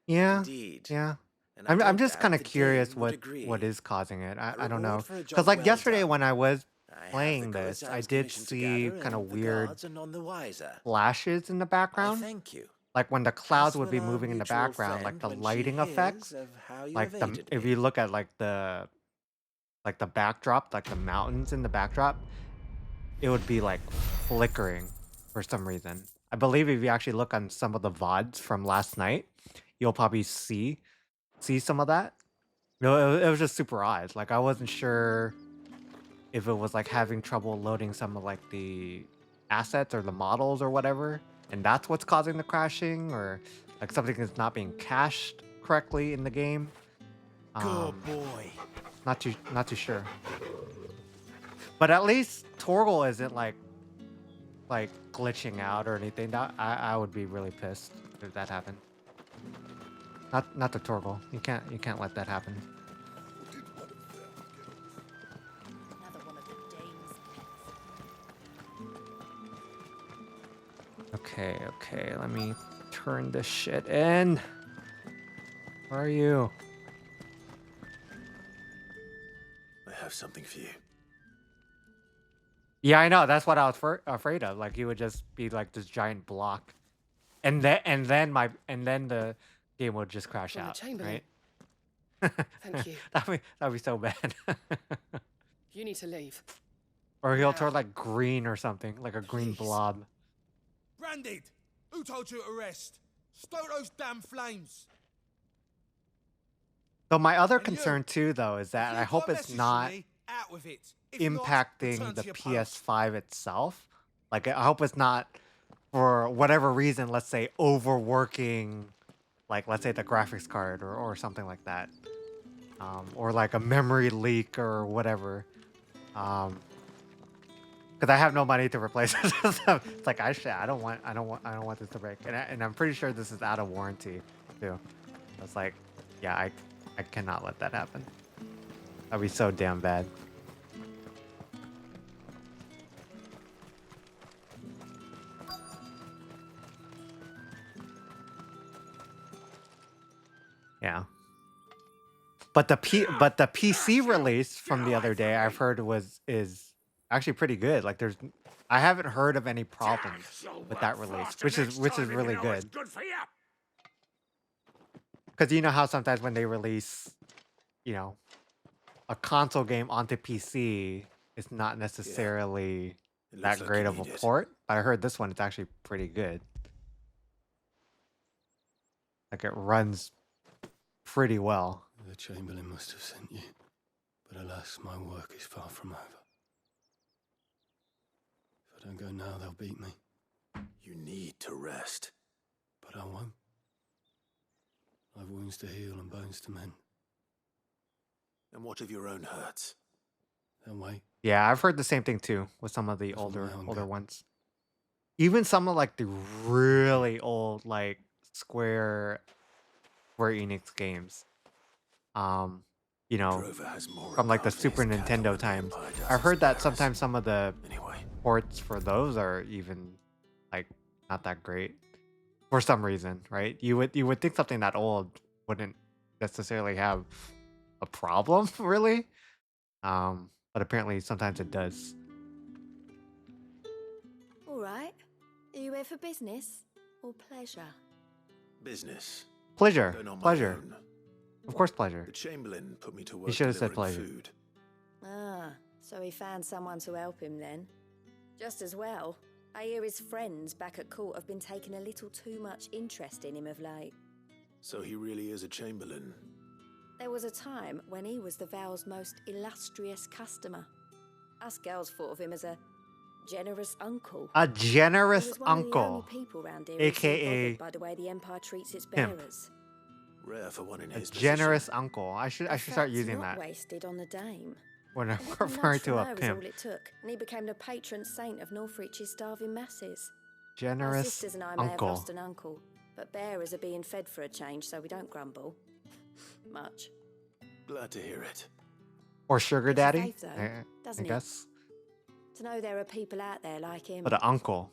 Yeah, Indeed. yeah. And I I'm don't just doubt kind of the curious Dame would what agree. is causing it. I don't reward know. for a Because job like well yesterday done. when I was I have playing the goods this, I I was did commissioned to see gather, kind of and the weird guards are none the wiser. flashes in the I background. thank you. Like when the clouds As would will be our moving in the mutual background, like friend the when she lighting hears effects, of how you like the evaded if me. you look at like the backdrop, like the mountains in the backdrop, it would be like flickering for some reason. I believe if you actually look on some of the VODs from last night, you'll probably see some of that. No, it was just super odd. Like I wasn't sure if it was like having trouble loading some of like the assets or the models or whatever, and that's what's causing the crashing, or like something is not being cached correctly in the game. Good boy. Not too sure. But at least Torgal isn't like glitching out or anything. That I would be really pissed if that happened. Not the Torgal. You can't let that happen. Okay, let me turn this shit in. Where are you? I have something for you. Yeah, I know. That's what I was afraid of. Like he would just be like this giant block, and then the game would just crash From the out, Chamberlain. right? Thank you. That'd be so bad. You need to leave. Or he'll turn like green or something, like a green blob. Branded! Who told you to rest? Stoke those damn flames! So my other And you, concern too, though, is that you I hope got a it's message from not me, out with it. If not, impacting return the to your post. PS5 itself. Like I hope it's not, for whatever reason, let's say overworking, like let's say the graphics card or something like that, or like a memory leak or whatever. Because I have no money to replace it. So it's like I don't want this to break, and I'm pretty sure this is out of warranty too. It's like, yeah, I cannot let that happen. That'd be so damn bad. Yeah. But the PC release from the other day I've heard is actually pretty good. Like I haven't heard of any problems with that release, which is really good. Because you know how sometimes when they release, a console game onto PC, it's not necessarily It looks that like great you of a need it. port. But I heard this one is actually pretty good. Like it runs pretty well. The Chamberlain must have sent you, but alas, my work is far from over. If I don't go now, they'll beat me. You need to rest. But I won't. I've wounds to heal and bones to mend. And what of your own hurts? They'll wait. Yeah, I've heard the same thing too with some of the older ones. Even some of like the really old like Square Enix games. Drover has more From like the above his Super cattle Nintendo than the times. Empire does I've his heard that bearers. sometimes some of the Anyway. ports for those are even like not that great for some reason, right? You would think something that old wouldn't necessarily have a problem, really. But apparently sometimes it does. right. Are you here for business or pleasure? Business. Pleasure. But not my Pleasure. own. Of course, pleasure. The Chamberlain put me to work He should have said delivering pleasure. food. Ah, so he found someone to help him then. Just as well. I hear his friends back at court have been taking a little too much interest in him of late. So he really is a Chamberlain. There was a time when he was the Vale's most illustrious customer. Us girls thought of him as a generous uncle. A generous He was one of the uncle, only people round here who seemed aka bothered by the way the Empire treats its pimp. bearers. Rare for one in A his generous uncle. I should start Effects using not that wasted on the dame. when I'm A little referring nudge to from a her was pimp. all it took, and he became the patron saint of Northreach's starving masses. Our Generous sisters and I may have uncle. lost an uncle, but bearers are being fed for a change, so we don't grumble. Much. Glad to hear it. Or sugar It's a daddy, faith, though, doesn't I it? guess. To know there are people out there like him. But an uncle,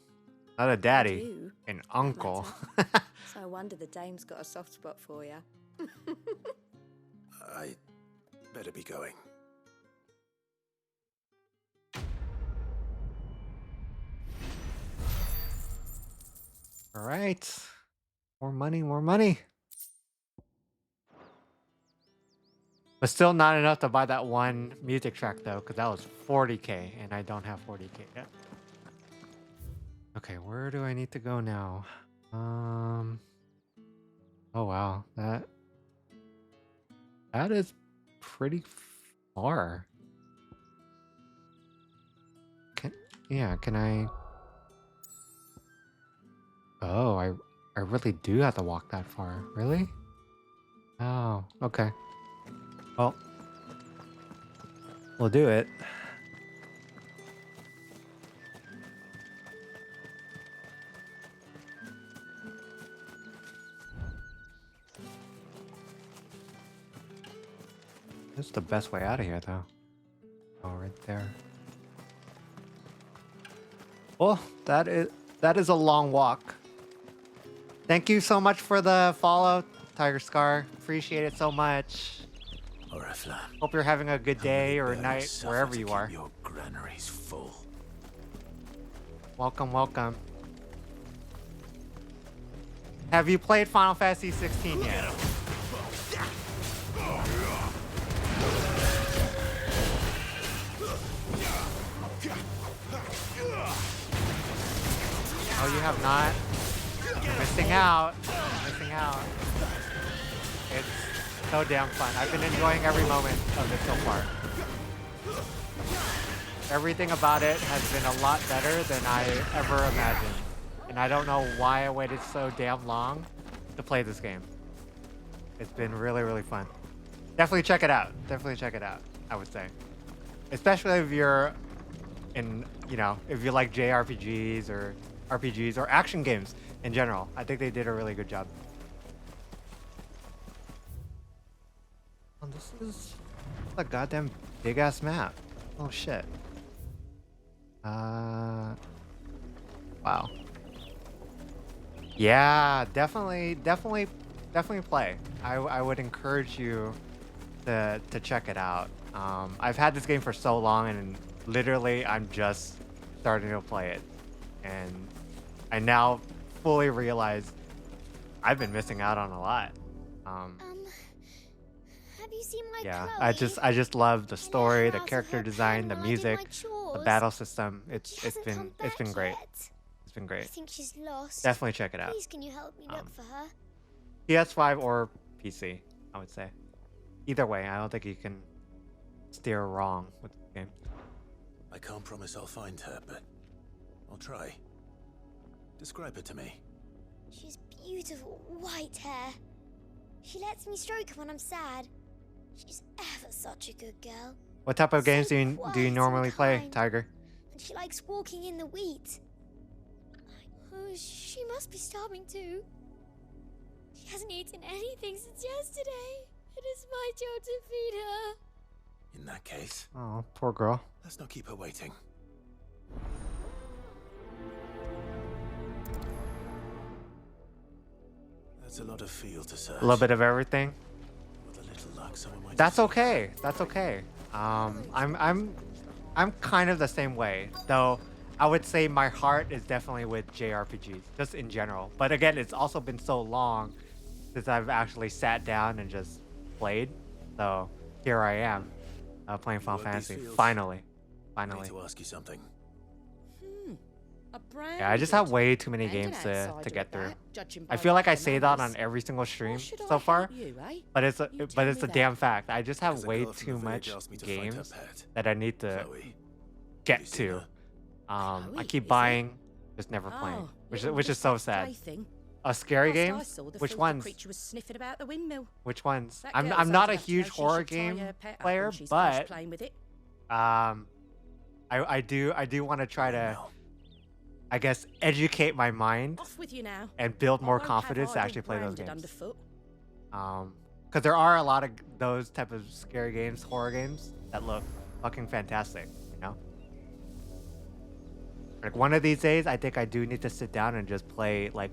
not a daddy. you, An uncle. So I wonder the dame's got a soft spot for you. I better be going. All right. More money, more money. But still not enough to buy that one music track though, because that was 40k and I don't have 40k yet. Okay, where do I need to go now? Oh wow, that is pretty far. Can I? Oh, I really do have to walk that far. Really? Oh, okay. Well, we'll do it. That's the best way out of here, though. Oh, right there. Well, that is a long walk. Thank you so much for the follow, Tiger Scar. Appreciate it so much. Hope you're having a good day or night wherever you are. Your granary's full. Welcome, welcome. Have you played Final Fantasy 16 yet? Oh, you have not? You're missing out. You're missing out. It's so damn fun. I've been enjoying every moment of it so far. Everything about it has been a lot better than I ever imagined. And I don't know why I waited so damn long to play this game. It's been really, really fun. Definitely check it out. Definitely check it out, I would say. Especially if you're in, if you like JRPGs or RPGs or action games in general. I think they did a really good job. Oh, this is a goddamn big ass map. Oh shit. Wow. Yeah, definitely play. I would encourage you to check it out. I've had this game for so long, and literally I'm just starting to play it, and I now fully realize I've been missing out on a lot. Have you seen my Yeah, Chloe? I just love the story, the out of character her design, pen the when I did my music, the chores. battle system. She It's hasn't come been back great. yet. It's been I great. think she's lost. Definitely check it out. Please, can you help me look for her? PS5 or PC, I would say. Either way, I don't think you can steer wrong with the game. I can't promise I'll find her, but I'll try. Describe her to me. She's beautiful white hair. She lets me stroke her when I'm sad. She's ever such a good girl. What type of games do you quiet and normally play, kind. Tiger? And she likes walking in the wheat. Oh, she must be starving too. She hasn't eaten anything since yesterday. It is my job to feed her. In that case, Oh, poor girl. let's not keep her waiting. That's a lot of field to search. A little bit of everything. With a little luck, someone might That's okay. That's okay. I'm kind of the same way, though. I would say my heart is definitely with JRPGs, just in general. But again, it's also been so long since I've actually sat down and just played. So here I am, playing Final Fantasy. Finally. I need to ask you something. A brand Yeah, I just have way too many branded games to outsider get at through. that, judging I by feel like I their say that numbers. on every single stream should I so far, help you, eh? but it's a You but tell it's me a that. damn fact. I just have Because a way girl from too the village much asked me to find her games pet. that I need to Chloe. get to. I Chloe, keep is it? buying, just never playing, Oh, which little is so Miss sad. Plaything. Scary Last I games? saw, the Which filthy ones? creature was sniffing about the windmill. Which ones? That I'm girl's not old a enough to know huge she horror should tie game her pet up player, when she's finished but playing with it. I do want to try to, I guess, educate my mind Off with you now. and build I more won't have confidence to idle actually play those branded games. underfoot. Because there are a lot of those type of scary games, horror games that look fucking fantastic, you know? Like one of these days, I think I do need to sit down and just play like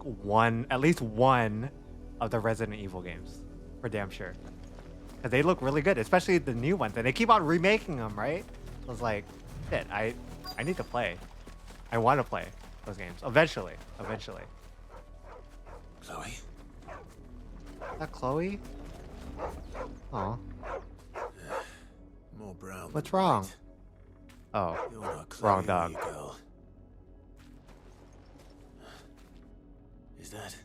at least one of the Resident Evil games, for damn sure. Because they look really good, especially the new ones, and they keep on remaking them, right? I was like, shit, I need to play. I want to play those games eventually. Chloe? Is that Chloe? Oh, More brown. what's than wrong? white. Oh, You're not Chloe, wrong are dog. you, girl? Is that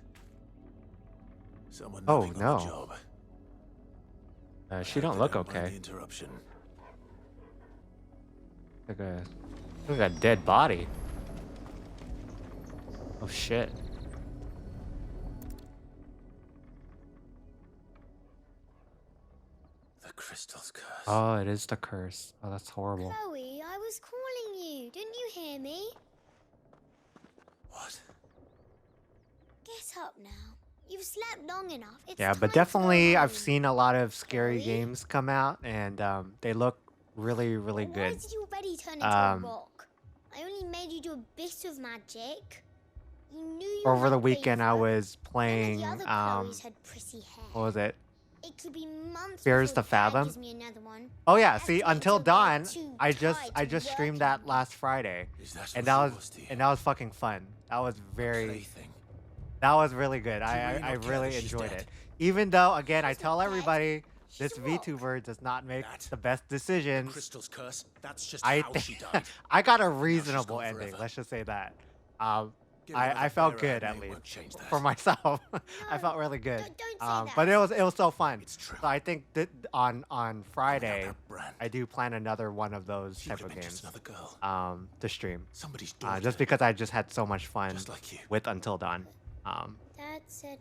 someone Oh, napping no. on the job? She I don't hope look they don't mind okay. the interruption. Like a dead body. Oh shit. The crystal's curse. Oh, it is the curse. Oh, that's horrible. Chloe, I was calling you. Didn't you hear me? What? Get up now. You've slept long enough. It's Yeah, time but to go definitely I've home. seen a lot of scary Chloe? games come out, and they look really, really Why good. did you already turn into a Um, rock? I only made you do a bit of magic. You knew you Over the had weekend, I favor. was None of playing. the other Chloes had pretty hair. What was it? It could be months Fears before to Dad Fathom? gives me another one. Oh yeah, Has see, to wait Until until they're Dawn, too I tired just to streamed work that last Friday, Is that and what that she was to you? and that was fucking fun. That was very. Plaything. That was really good. Do you really I not care really that she's enjoyed dead? it. Even though, again, I She's tell not dead. everybody this She's a rock. VTuber does not make That- the best decisions. Crystal's curse. That's just I how she died. I got a reasonable gone ending. forever. Let's just say that. Give her I another felt bear good out at and they least won't change that. for myself. I No, felt really good. don't say that. But it was so fun. It's true. So I think that on Friday that brand. I do plan another one of those She type could of have been just games another girl. to stream. Somebody's daughter. Just because I just had so much fun Just like you. with Until Dawn. Dad said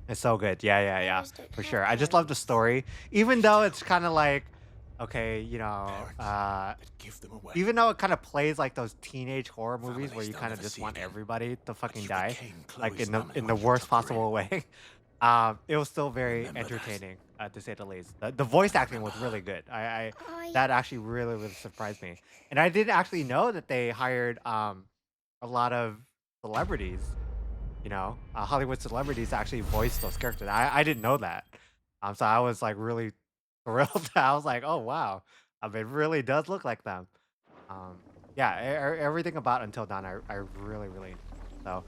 It's so good. Yeah, Parents don't for have sure. I just love the story, even though it's kind of like, okay, you know, Parents, but give them away. even though it kind of plays like those teenage horror movies where Families you they'll kind of never just see want again. everybody to fucking you die, became like Chloe's in the family in the when you worst took her in. possible way. It was still very Remember that. entertaining, to say the least. The voice acting was really good. That actually really surprised me, and I didn't actually know that they hired a lot of celebrities. You know, Hollywood celebrities actually voice those characters. I didn't know that. So I was like really thrilled. I was like, oh wow, it really does look like them. Yeah, everything about Until Dawn, I really so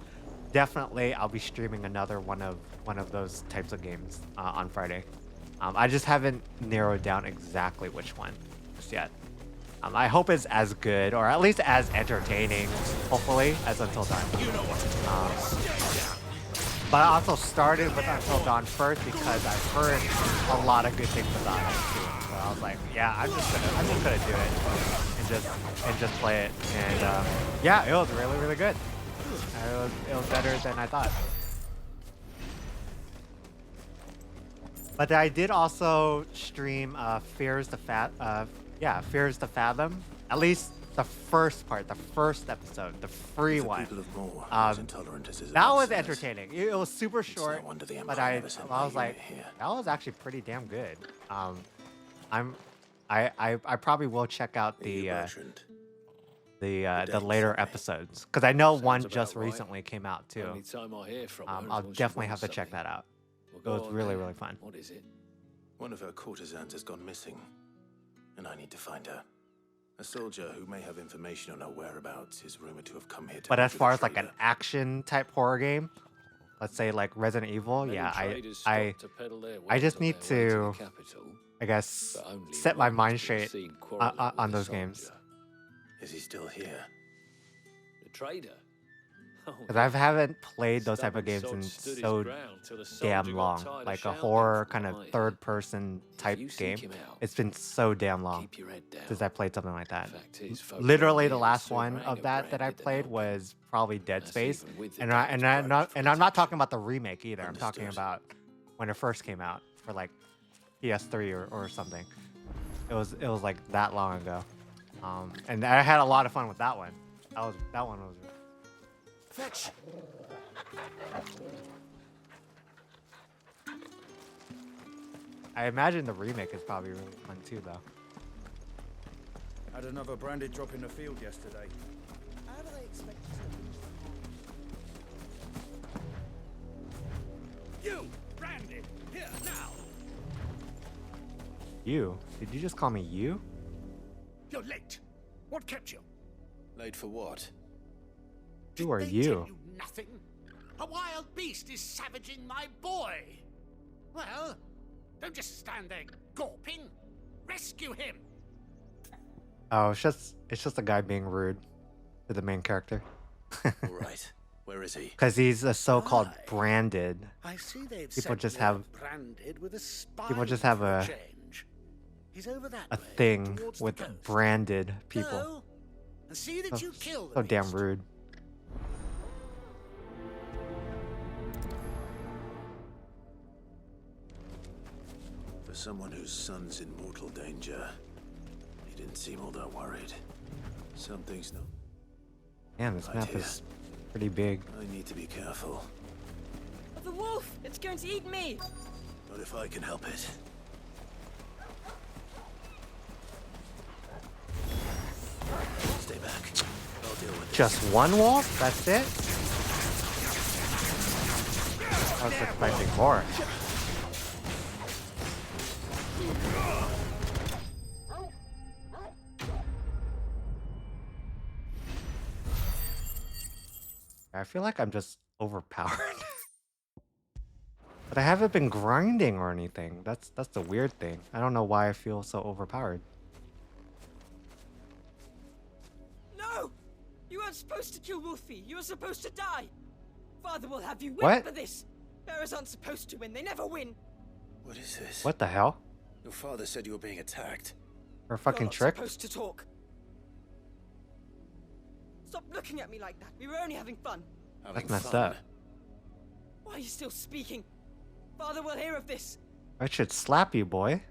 definitely I'll be streaming another one of those types of games on Friday. I just haven't narrowed down exactly which one just yet. I hope it's as good or at least as entertaining, hopefully, as Until Dawn. But I also started with Until Dawn first because I've heard a lot of good things about it too. So I was like, yeah, I'm just gonna do it and just play it. And yeah, it was really good. It was better than I thought. But I did also stream Fears to Fathom. At least the first part, the first episode, the free If the one. people of Moore are as intolerant as his That was adversaries, entertaining. It was super short, wonder the but Empire I never sent was my like, unit here. that was actually pretty damn good. I probably will check out the later episodes because I know one just recently came out too. Only time I hear from her is I'll when she definitely wants have to check something. that out. Well, It go was on really then. fun. What is it? One of her courtesans has gone missing, and I need to find her. A soldier who may have information on our whereabouts is rumored to have come here to But as meet with far a as like an trader. action type horror game, let's say like Resident Evil, Many yeah, traders I stop to peddle their I wares just on need their way to to, the capital, I guess, but only set my one mind has been straight seen quarrelling with on a those games. soldier. Is he still here? The trader? Oh, Because I haven't played those type of stubborn games in sod stood his so ground till the damn soldier got long. tired of Like a shouting horror from kind of behind. third-person type you seek game. him out, It's been so damn long keep your head down. since I played something like that. Fact is, folk Literally, around the here last still one rang of a that I branded than played elk. was probably Dead That's Space, even with the and I'm not talking about the remake either. I'm talking Understood. about when it first came out for like PS3 or something. It was like that long ago, and I had a lot of fun with that one. That one was. Fetch! I imagine the remake is probably really fun too, though. Had another branded drop in the field yesterday. How do they expect to... You! Branded! Here, now! You? Did you just call me you? You're late. What kept you? Late for what? Who are They you? tell you nothing? A wild beast is savaging my boy. Well, don't just stand there gawping. Rescue him. Oh, it's just a guy being rude to the main character. All right. Where is he? Because he's a so-called branded. I see they've People sent just me have branded with a spine people just have for a change. He's over that a way, thing towards the with coast. branded people. Go, and see that you kill the So damn beast. rude. For someone whose son's in mortal danger, he didn't seem all that worried. Something's not Damn, this right map here. is pretty big. I need to be careful. The wolf! It's going to eat me! Not if I can help it. Stay back. I'll deal with Just one wolf? That's it? I was expecting more. I feel like I'm just overpowered. But I haven't been grinding or anything. That's the weird thing. I don't know why I feel so overpowered. No! You weren't supposed to kill Wolfie. You were supposed to die. Father will have you What? whipped for this. Bearers aren't supposed to win. They never win. What is this? What the hell? Your father said you were being attacked. For a fucking You're not trick? supposed to talk. Stop looking at me like that. We were only having fun. That's messed up. Why are you still speaking? Father will hear of this. I should slap you, boy.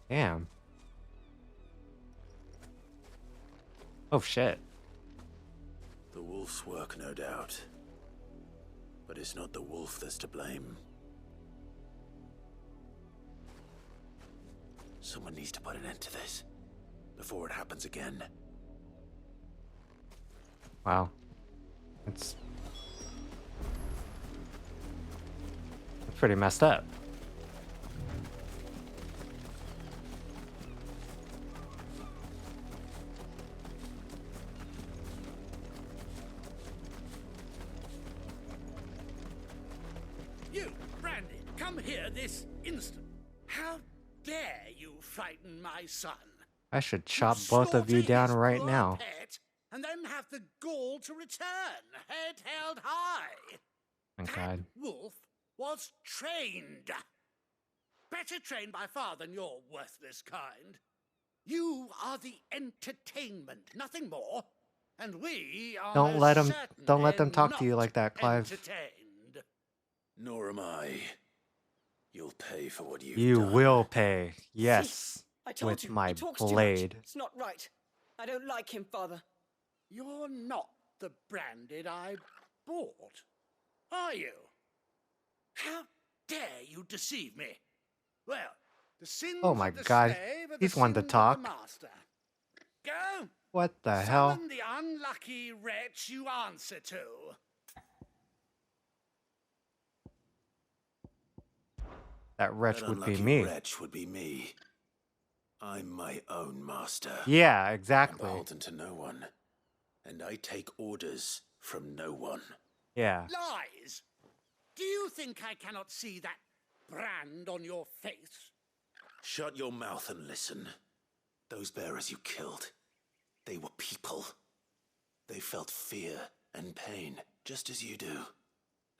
Damn. Oh shit. The wolf's work, no doubt. But it's not the wolf that's to blame. Someone needs to put an end to this before it happens again. Wow. It's pretty messed up. You, Branded, come here this instant. How dare you frighten my son? I should chop both of you down right now. Pet, and then have the gall to return, head held high. My God. Wolf was trained. Better trained by far than your worthless kind. You are the entertainment, nothing more. And we are Don't most let them certainly talk to you not like that, Clive. entertained. Nor am I. You'll pay for what you've You done. will pay. Yes. I told With you, my he talks too much. blade. It's not right. I don't like him, Father. You're not the Branded I bought, are you? How dare you deceive me? Well, the sins Oh my of the God. slave are He's the one to sins of talk. the master. Go. What the hell? Summon the unlucky wretch you answer to. That wretch That would be unlucky me. wretch would be me. I'm my own master. Yeah, I'm exactly. beholden to no one, and I take orders from no one. Yeah. Lies! Do you think I cannot see that brand on your face? Shut your mouth and listen. Those bearers you killed, they were people. They felt fear and pain, just as you do.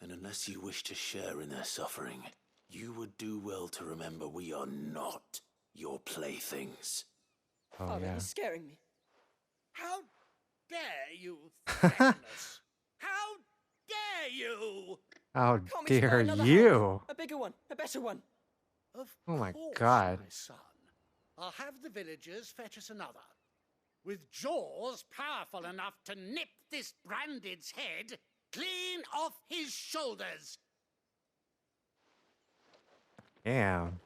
And unless you wish to share in their suffering, you would do well to remember we are not your playthings. Oh, Father, yeah. he's scaring me. How dare you threaten us? How dare you? How Can't we spare dare another you? hand? A bigger one, a better one. Of Oh my course, god. my son. I'll have the villagers fetch us another. With jaws powerful enough to nip this branded's head clean off his shoulders. Damn.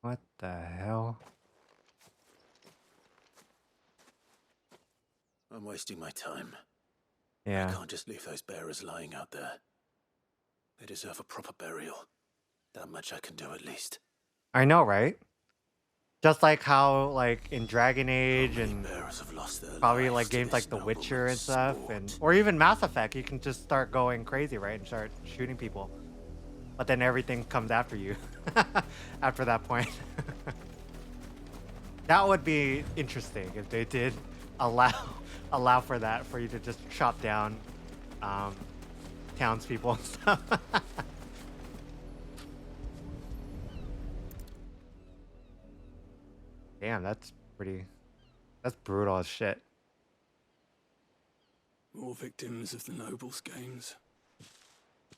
What the hell? I'm wasting my time. Yeah. I can't just leave those bearers lying out there. They deserve a proper burial. That much I can do at least. I know, right? Just like how, like, in Dragon Age and Bearers have lost their probably lives like to games this like The noble Witcher and stuff, sport. and or even Mass Effect, you can just start going crazy, right, and start shooting people. But then everything comes after you after that point. That would be interesting if they did allow for that, for you to just chop down townspeople and stuff. Damn, that's brutal as shit. More victims of the Nobles games.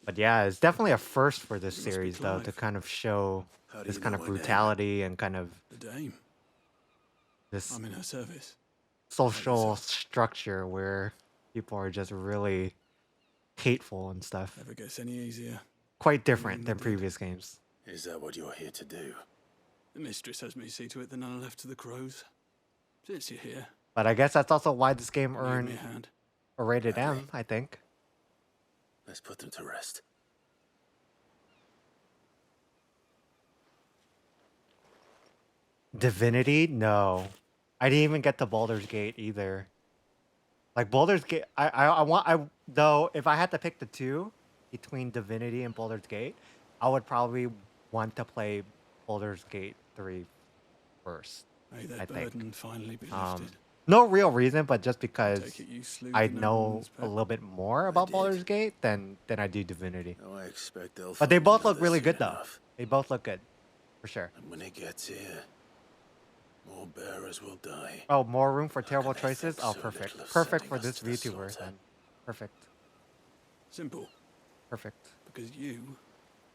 But yeah, it's definitely a first for this You must be series, though, to Clive. kind of show How do this you kind know of my name? brutality and kind of The Dame. this I'm in her service. social structure where people are just really hateful and stuff. Never gets any easier. Quite different than previous games. Is that what you're here to do? The mistress has me see to it that none are left to the crows. Since you're here, But I guess that's also why this game give me earned a hand. a rated M, I think. Let's put them to rest. Divinity? No. I didn't even get to Baldur's Gate either. Like Baldur's Gate, though, if I had to pick the two between Divinity and Baldur's Gate, I would probably want to play Baldur's Gate 3 first. May that I think. burden finally be lifted. No real reason, but just because Take it you slew I the know nobleman's a pet? little bit more about Baldur's Gate than I do Divinity. Oh, I expect they'll But they find both look another really soon good, though. enough. They both look good, for sure. And when it gets here, more bearers will die. Oh, more room for terrible they choices? think Oh, so perfect. little of Perfect sending for us this to the VTuber, slaughter? then. Perfect. Simple. Perfect. Because you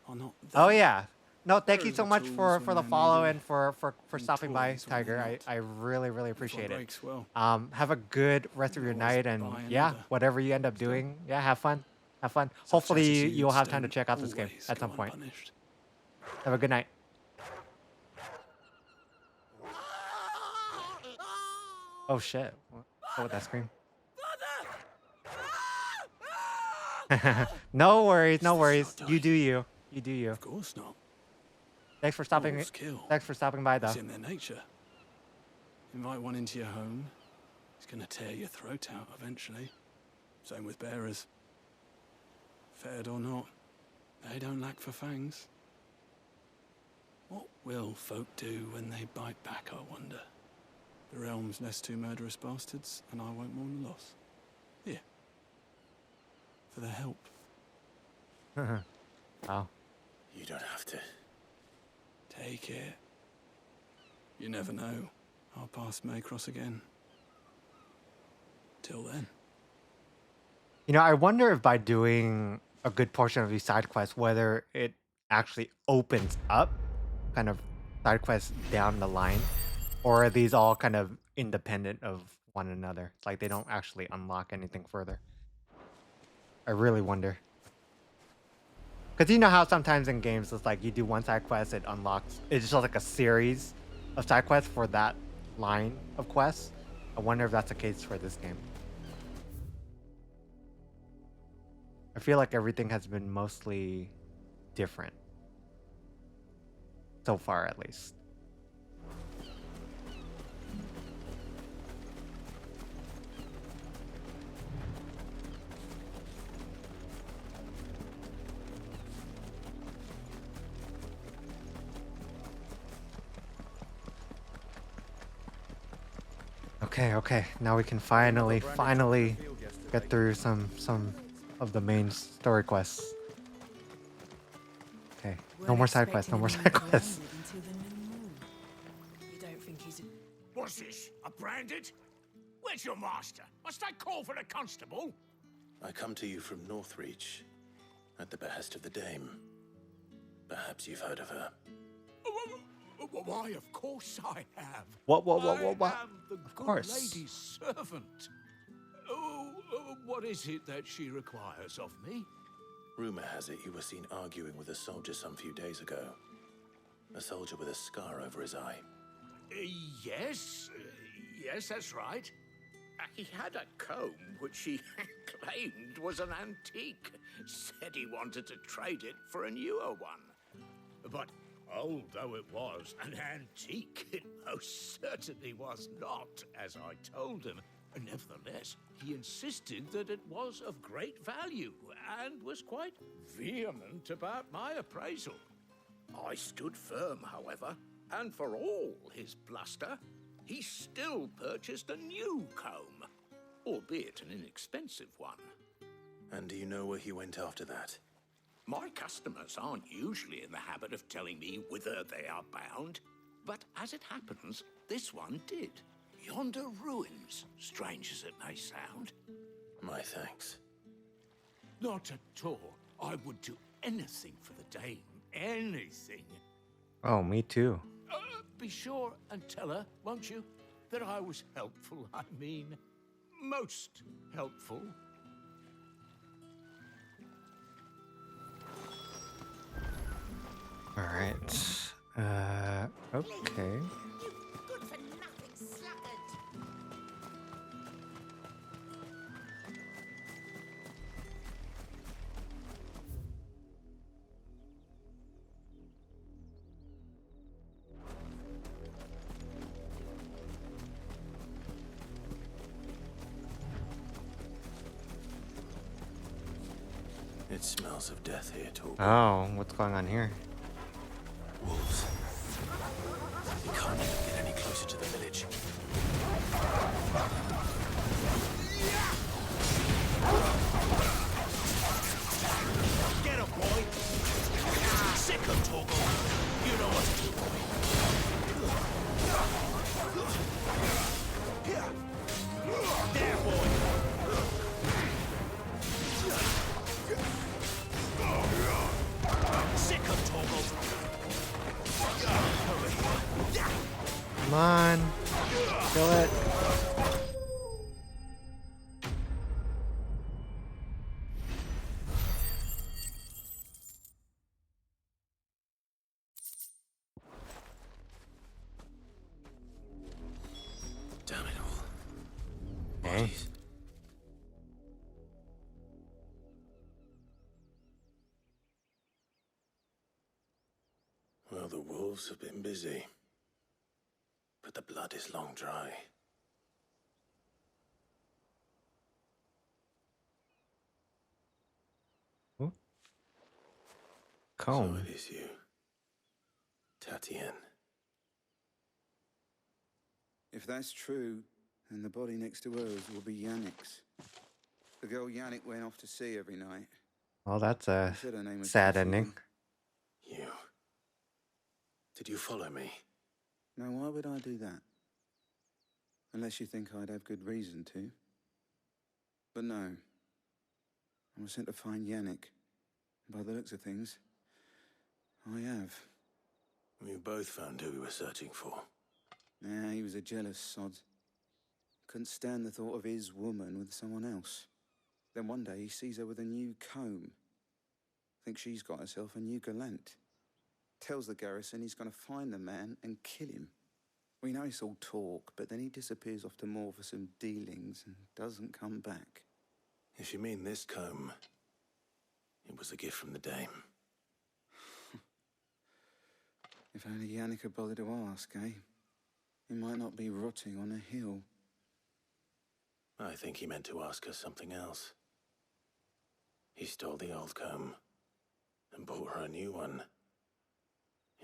are not. Oh, yeah. No, thank There you is so the much tools for when the they're follow needed, and for and stopping by, toys when they're Tiger. I not. really, really appreciate it. breaks well. Have a good rest of your night, and buy yeah, another. whatever you end up doing, yeah, have fun. Have fun. Such Hopefully you'll have attitudes time to don't check out this game always at go some point. unpunished. Have a good night. Oh shit. What was that scream? No worries, no worries. You do you. You do you. Of course not. Thanks for stopping. Wolves kill. Thanks for stopping by, though. It's in their nature. Invite one into your home, he's gonna tear your throat out eventually. Same with bearers. Fed or not, they don't lack for fangs. What will folk do when they bite back, I wonder? The realm's nest two murderous bastards, and I won't mourn the loss. Here. For their help. Wow. You don't have to. Take it. You never know. Our paths may cross again. Till then. You know, I wonder if by doing a good portion of these side quests, whether it actually opens up kind of side quests down the line, or are these all kind of independent of one another? Like they don't actually unlock anything further. I really wonder. Because you know how sometimes in games it's like you do one side quest, it unlocks, it's just like a series of side quests for that line of quests. I wonder if that's the case for this game. I feel like everything has been mostly different. so far at least. Okay. Now we can finally get through some of the main story quests. Okay. No more side quests. No more side quests. You don't think he's a... What's this? A branded? Where's your master? Must I call for the constable? I come to you from Northreach, at the behest of the Dame. Perhaps you've heard of her. Why, of course I have. What? I am the Of good course. lady's servant. What is it that she requires of me? Rumor has it you were seen arguing with a soldier some few days ago. A soldier with a scar over his eye. Yes, that's right. He had a comb which he claimed was an antique. Said he wanted to trade it for a newer one. But old though it was, an antique it most certainly was not, as I told him. Nevertheless, he insisted that it was of great value and was quite vehement about my appraisal. I stood firm, however, and for all his bluster, he still purchased a new comb, albeit an inexpensive one. And do you know where he went after that? My customers aren't usually in the habit of telling me whither they are bound, but as it happens, this one did. Yonder ruins, strange as it may sound. My thanks. Not at all. I would do anything for the Dame. Anything. Oh, me too. Be sure and tell her, won't you, that I was helpful. I mean, most helpful. All right. Okay. It smells of death here, Torgal. Oh, what's going on here? Wolves. We can't even get any closer to the village. Get him, boy! Sick of Torgal! You know what to do, boy! There, boy! Sick of Torgal! Come on. Kill it. Damn it all. Okay. Bodies. Well, the wolves have been busy. But the blood is long dry. Comb. So it is you, Tatienne. If that's true, then the body next to hers will be Yannick's. The girl Yannick went off to sea every night. Well, that's a Said her name was sad Tatienne. ending. You. Did you follow me? Now, why would I do that? Unless you think I'd have good reason to. But no. I was sent to find Yannick. By the looks of things, I have. We both found who we were searching for. Nah, he was a jealous sod. Couldn't stand the thought of his woman with someone else. Then one day he sees her with a new comb. Thinks she's got herself a new gallant. Tells the garrison he's going to find the man and kill him. We know it's all talk, but then he disappears off to Moor for some dealings and doesn't come back. If you mean this comb, it was a gift from the Dame. If only Yannick had bothered to ask, eh? He might not be rotting on a hill. I think he meant to ask us something else. He stole the old comb and bought her a new one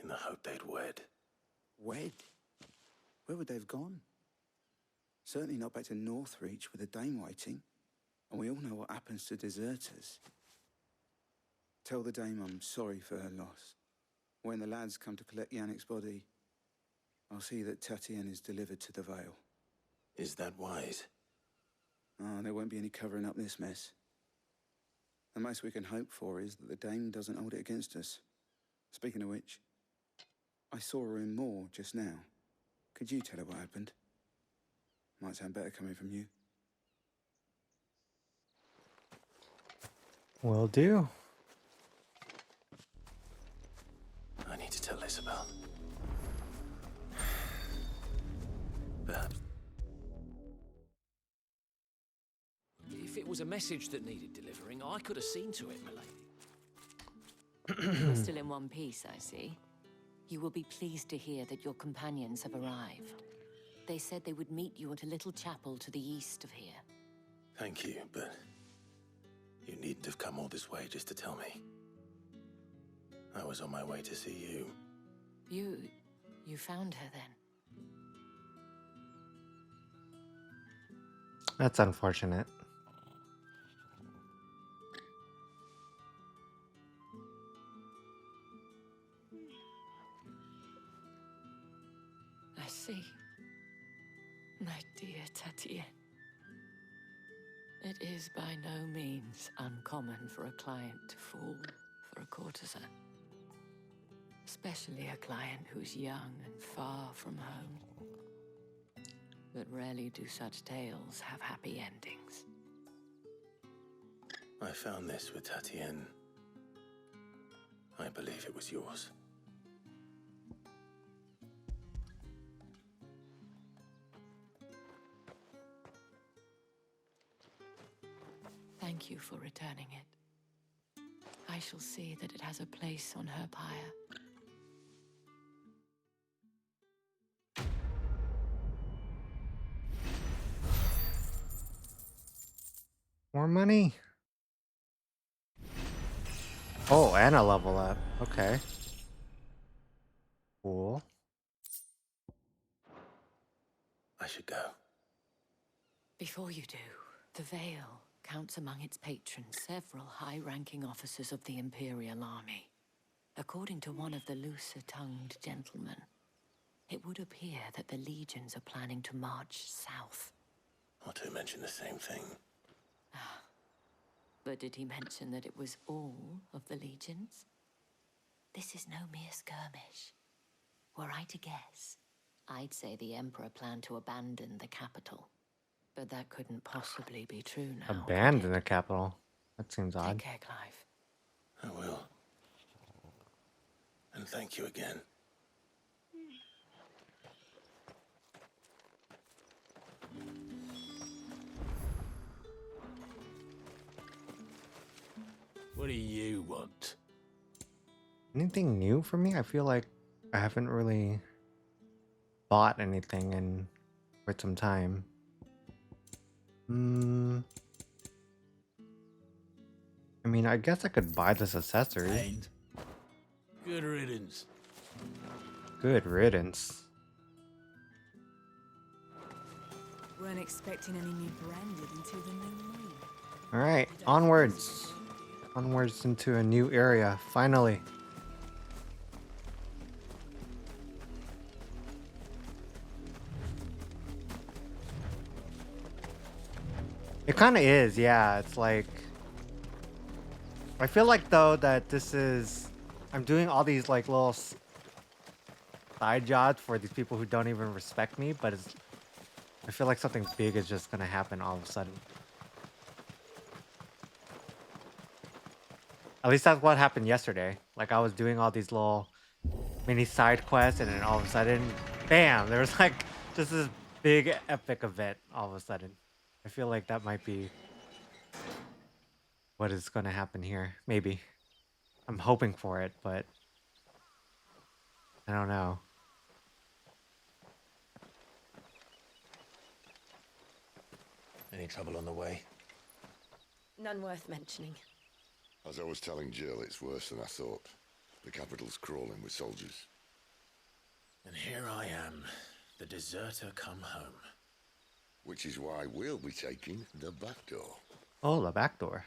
in the hope they'd wed. Wed? Where would they have gone? Certainly not back to Northreach with a dame waiting. And we all know what happens to deserters. Tell the dame I'm sorry for her loss. When the lads come to collect Yannick's body, I'll see that Tatienne is delivered to the Vale. Is that wise? Ah, there won't be any covering up this mess. The most we can hope for is that the dame doesn't hold it against us. Speaking of which, I saw her in Moor just now. Could you tell her what happened? Might sound better coming from you. Will do. I need to tell Isabel. Perhaps. If it was a message that needed delivering, I could have seen to it, milady. You're still in one piece, I see. You will be pleased to hear that your companions have arrived. They said they would meet you at a little chapel to the east of here. Thank you, but you needn't have come all this way just to tell me. I was on my way to see you. You found her then? That's unfortunate. I see. My dear Tatienne. It is by no means uncommon for a client to fall for a courtesan. Especially a client who's young and far from home. But rarely do such tales have happy endings. I found this with Tatienne. I believe it was yours. Thank you for returning it. I shall see that it has a place on her pyre. More money. Oh, and a level up. Okay. Cool. I should go. Before you do, the Vale counts among its patrons several high-ranking officers of the Imperial Army. According to one of the looser-tongued gentlemen, it would appear that the legions are planning to march south. Otto mentioned the same thing. But did he mention that it was all of the legions? This is no mere skirmish. Were I to guess, I'd say the Emperor planned to abandon the capital. But that couldn't possibly be true now. Abandon the capital. That seems odd. Take care, Clive. I will. And thank you again. What do you want? Anything new for me? I feel like I haven't really bought anything in quite some time. I mean, I guess I could buy this accessory. And good riddance. Good riddance. Weren't expecting any new branded until the new moon. All right, onwards. Onwards into a new area, finally. It kind of is, yeah. It's like, I feel like though that this is, I'm doing all these like little side jobs for these people who don't even respect me, but it's, I feel like something big is just gonna happen all of a sudden. At least that's what happened yesterday. Like I was doing all these little mini side quests and then all of a sudden, bam, there was like just this big epic event all of a sudden. I feel like that might be what is going to happen here. Maybe. I'm hoping for it, but I don't know. Any trouble on the way? None worth mentioning. As I was telling Jill, it's worse than I thought. The capital's crawling with soldiers. And here I am, the deserter come home. Which is why we'll be taking the back door. Oh, the back door.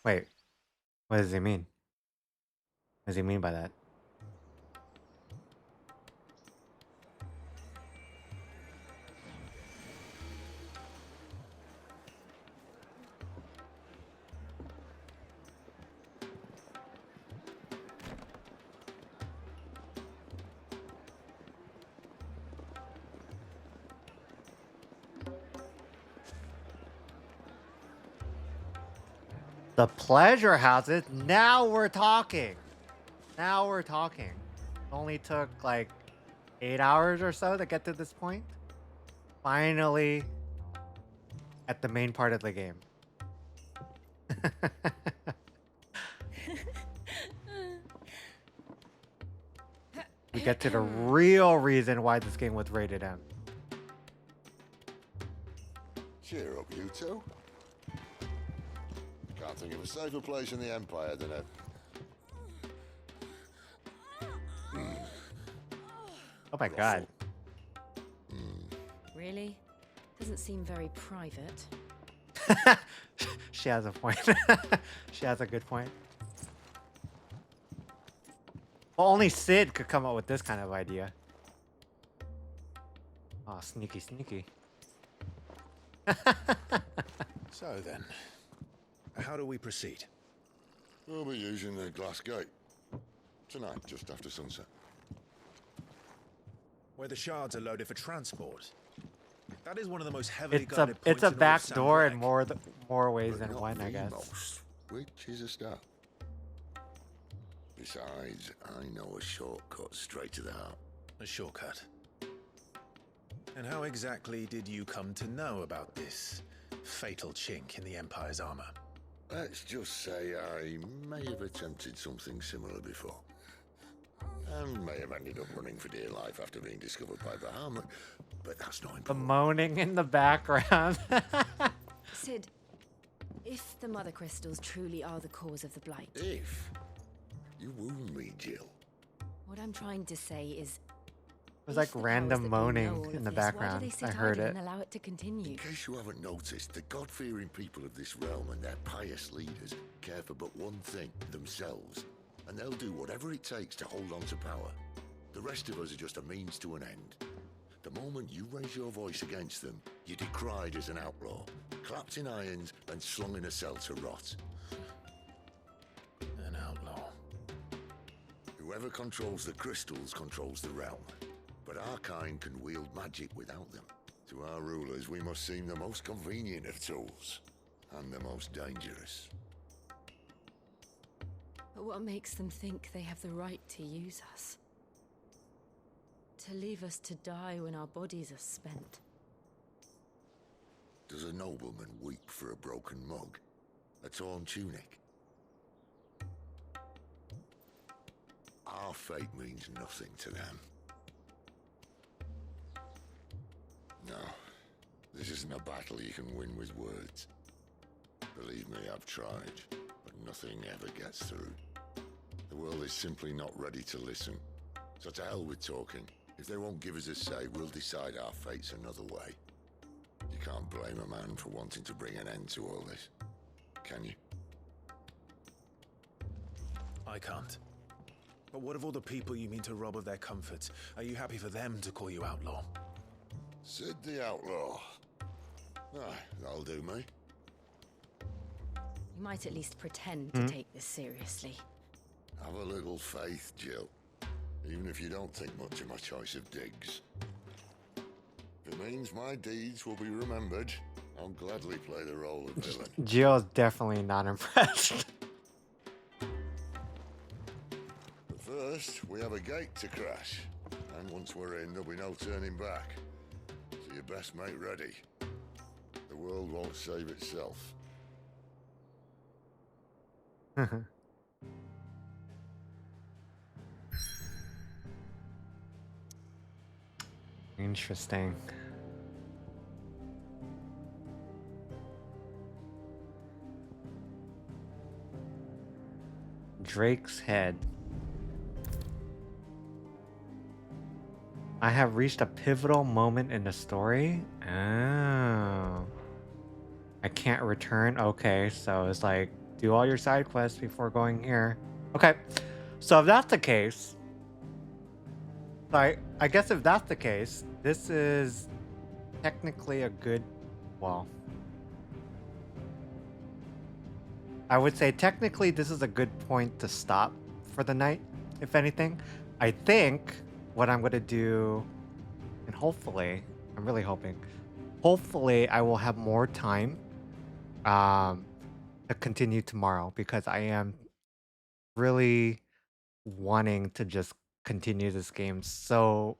Wait, what does he mean? What does he mean by that? The pleasure houses. Now we're talking. Now we're talking. Only took like 8 hours or so to get to this point. Finally, at the main part of the game. We get to the real reason why this game was rated M. Cheer up, you two. Can't think of a safer place in the Empire than it. Oh my god. Really? Doesn't seem very private. She has a point. She has a good point. Well, only Sid could come up with this kind of idea. Oh, sneaky, sneaky. So then, how do we proceed? We'll be using the glass gate. Tonight, just after sunset. Where the shards are loaded for transport. That is one of the most heavily It's guarded points a in all of back Sam door Black. in more ways But than not one, I the guess. most, which is a start. Besides, I know a shortcut straight to the heart. A shortcut. And how exactly did you come to know about this fatal chink in the Empire's armor? Let's just say I may have attempted something similar before. And may have ended up running for dear life after being discovered by Bahamut, but that's not The important. moaning in the background. Sid, if the mother crystals truly are the cause of the blight, If you wound me, Jill. what I'm trying to say is, It was like random moaning in the why do background. they sit I heard idle it. and allow it to continue? In case you haven't noticed, the God-fearing people of this realm and their pious leaders care for but one thing, themselves. And they'll do whatever it takes to hold on to power. The rest of us are just a means to an end. The moment you raise your voice against them, you're decried as an outlaw, clapped in irons and slung in a cell to rot. An outlaw. Whoever controls the crystals controls the realm. But our kind can wield magic without them. To our rulers, we must seem the most convenient of tools. And the most dangerous. But what makes them think they have the right to use us? To leave us to die when our bodies are spent? Does a nobleman weep for a broken mug? A torn tunic? Our fate means nothing to them. No, this isn't a battle you can win with words. Believe me, I've tried, but nothing ever gets through. The world is simply not ready to listen. So to hell with talking. If they won't give us a say, we'll decide our fates another way. You can't blame a man for wanting to bring an end to all this, can you? I can't. But what of all the people you mean to rob of their comforts? Are you happy for them to call you outlaw? Sid the Outlaw. Aye, that'll do me. You might at least pretend to take this seriously. Have a little faith, Jill. Even if you don't think much of my choice of digs. If it means my deeds will be remembered, I'll gladly play the role of villain. Gio's definitely not impressed. But first, we have a gate to crash. And once we're in, there'll be no turning back. So you best make ready. The world won't save itself. Interesting. Drake's head. I have reached a pivotal moment in the story. Oh. I can't return. Okay, so it's like do all your side quests before going here. Okay. So if that's the case, I guess if that's the case, this is technically a good, well, I would say technically this is a good point to stop for the night, if anything. I think what I'm going to do, and hopefully, I'm really hopefully I will have more time to continue tomorrow because I am really wanting to just continue this game so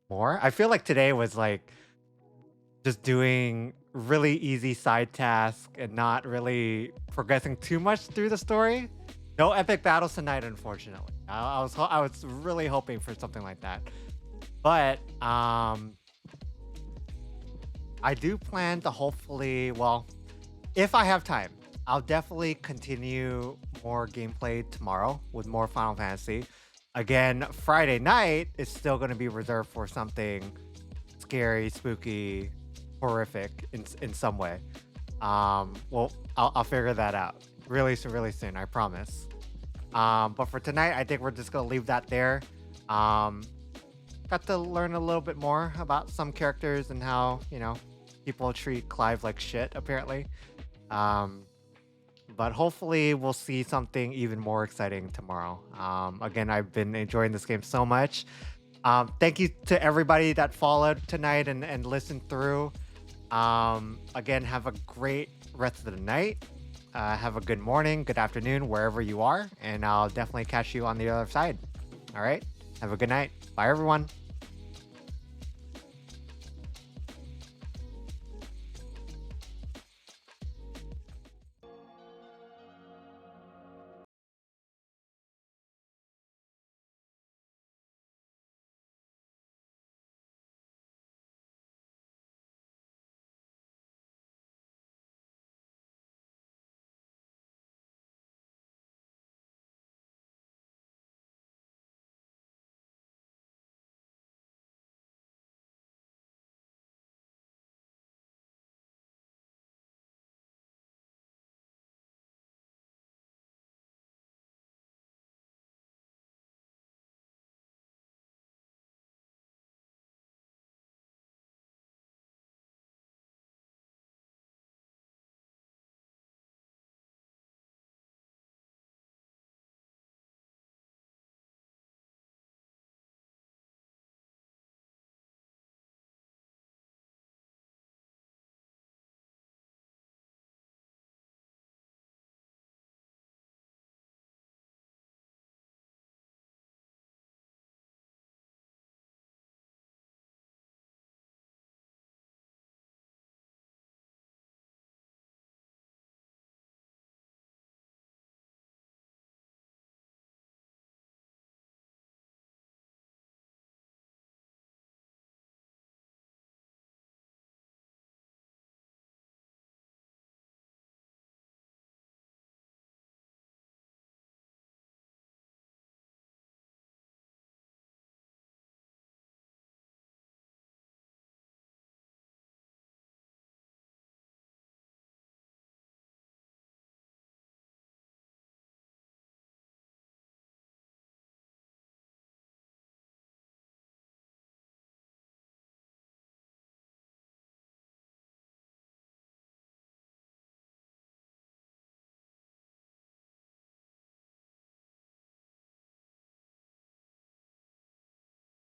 more. I feel like today was like just doing really easy side tasks and not really progressing too much through the story. No epic battles tonight, unfortunately. I was really hoping for something like that, but I do plan to hopefully, well, if I have time, I'll definitely continue more gameplay tomorrow with more Final Fantasy. Again, Friday night is still going to be reserved for something scary, spooky, horrific in some way. Well, I'll figure that out really soon, I promise. But for tonight, I think we're just gonna leave that there. Got to learn a little bit more about some characters and how, you know, people treat Clive like shit, apparently. But hopefully we'll see something even more exciting tomorrow. Again, I've been enjoying this game so much. Thank you to everybody that followed tonight and listened through. Again, have a great rest of the night. Have a good morning, good afternoon, wherever you are. And I'll definitely catch you on the other side. All right. Have a good night. Bye, everyone.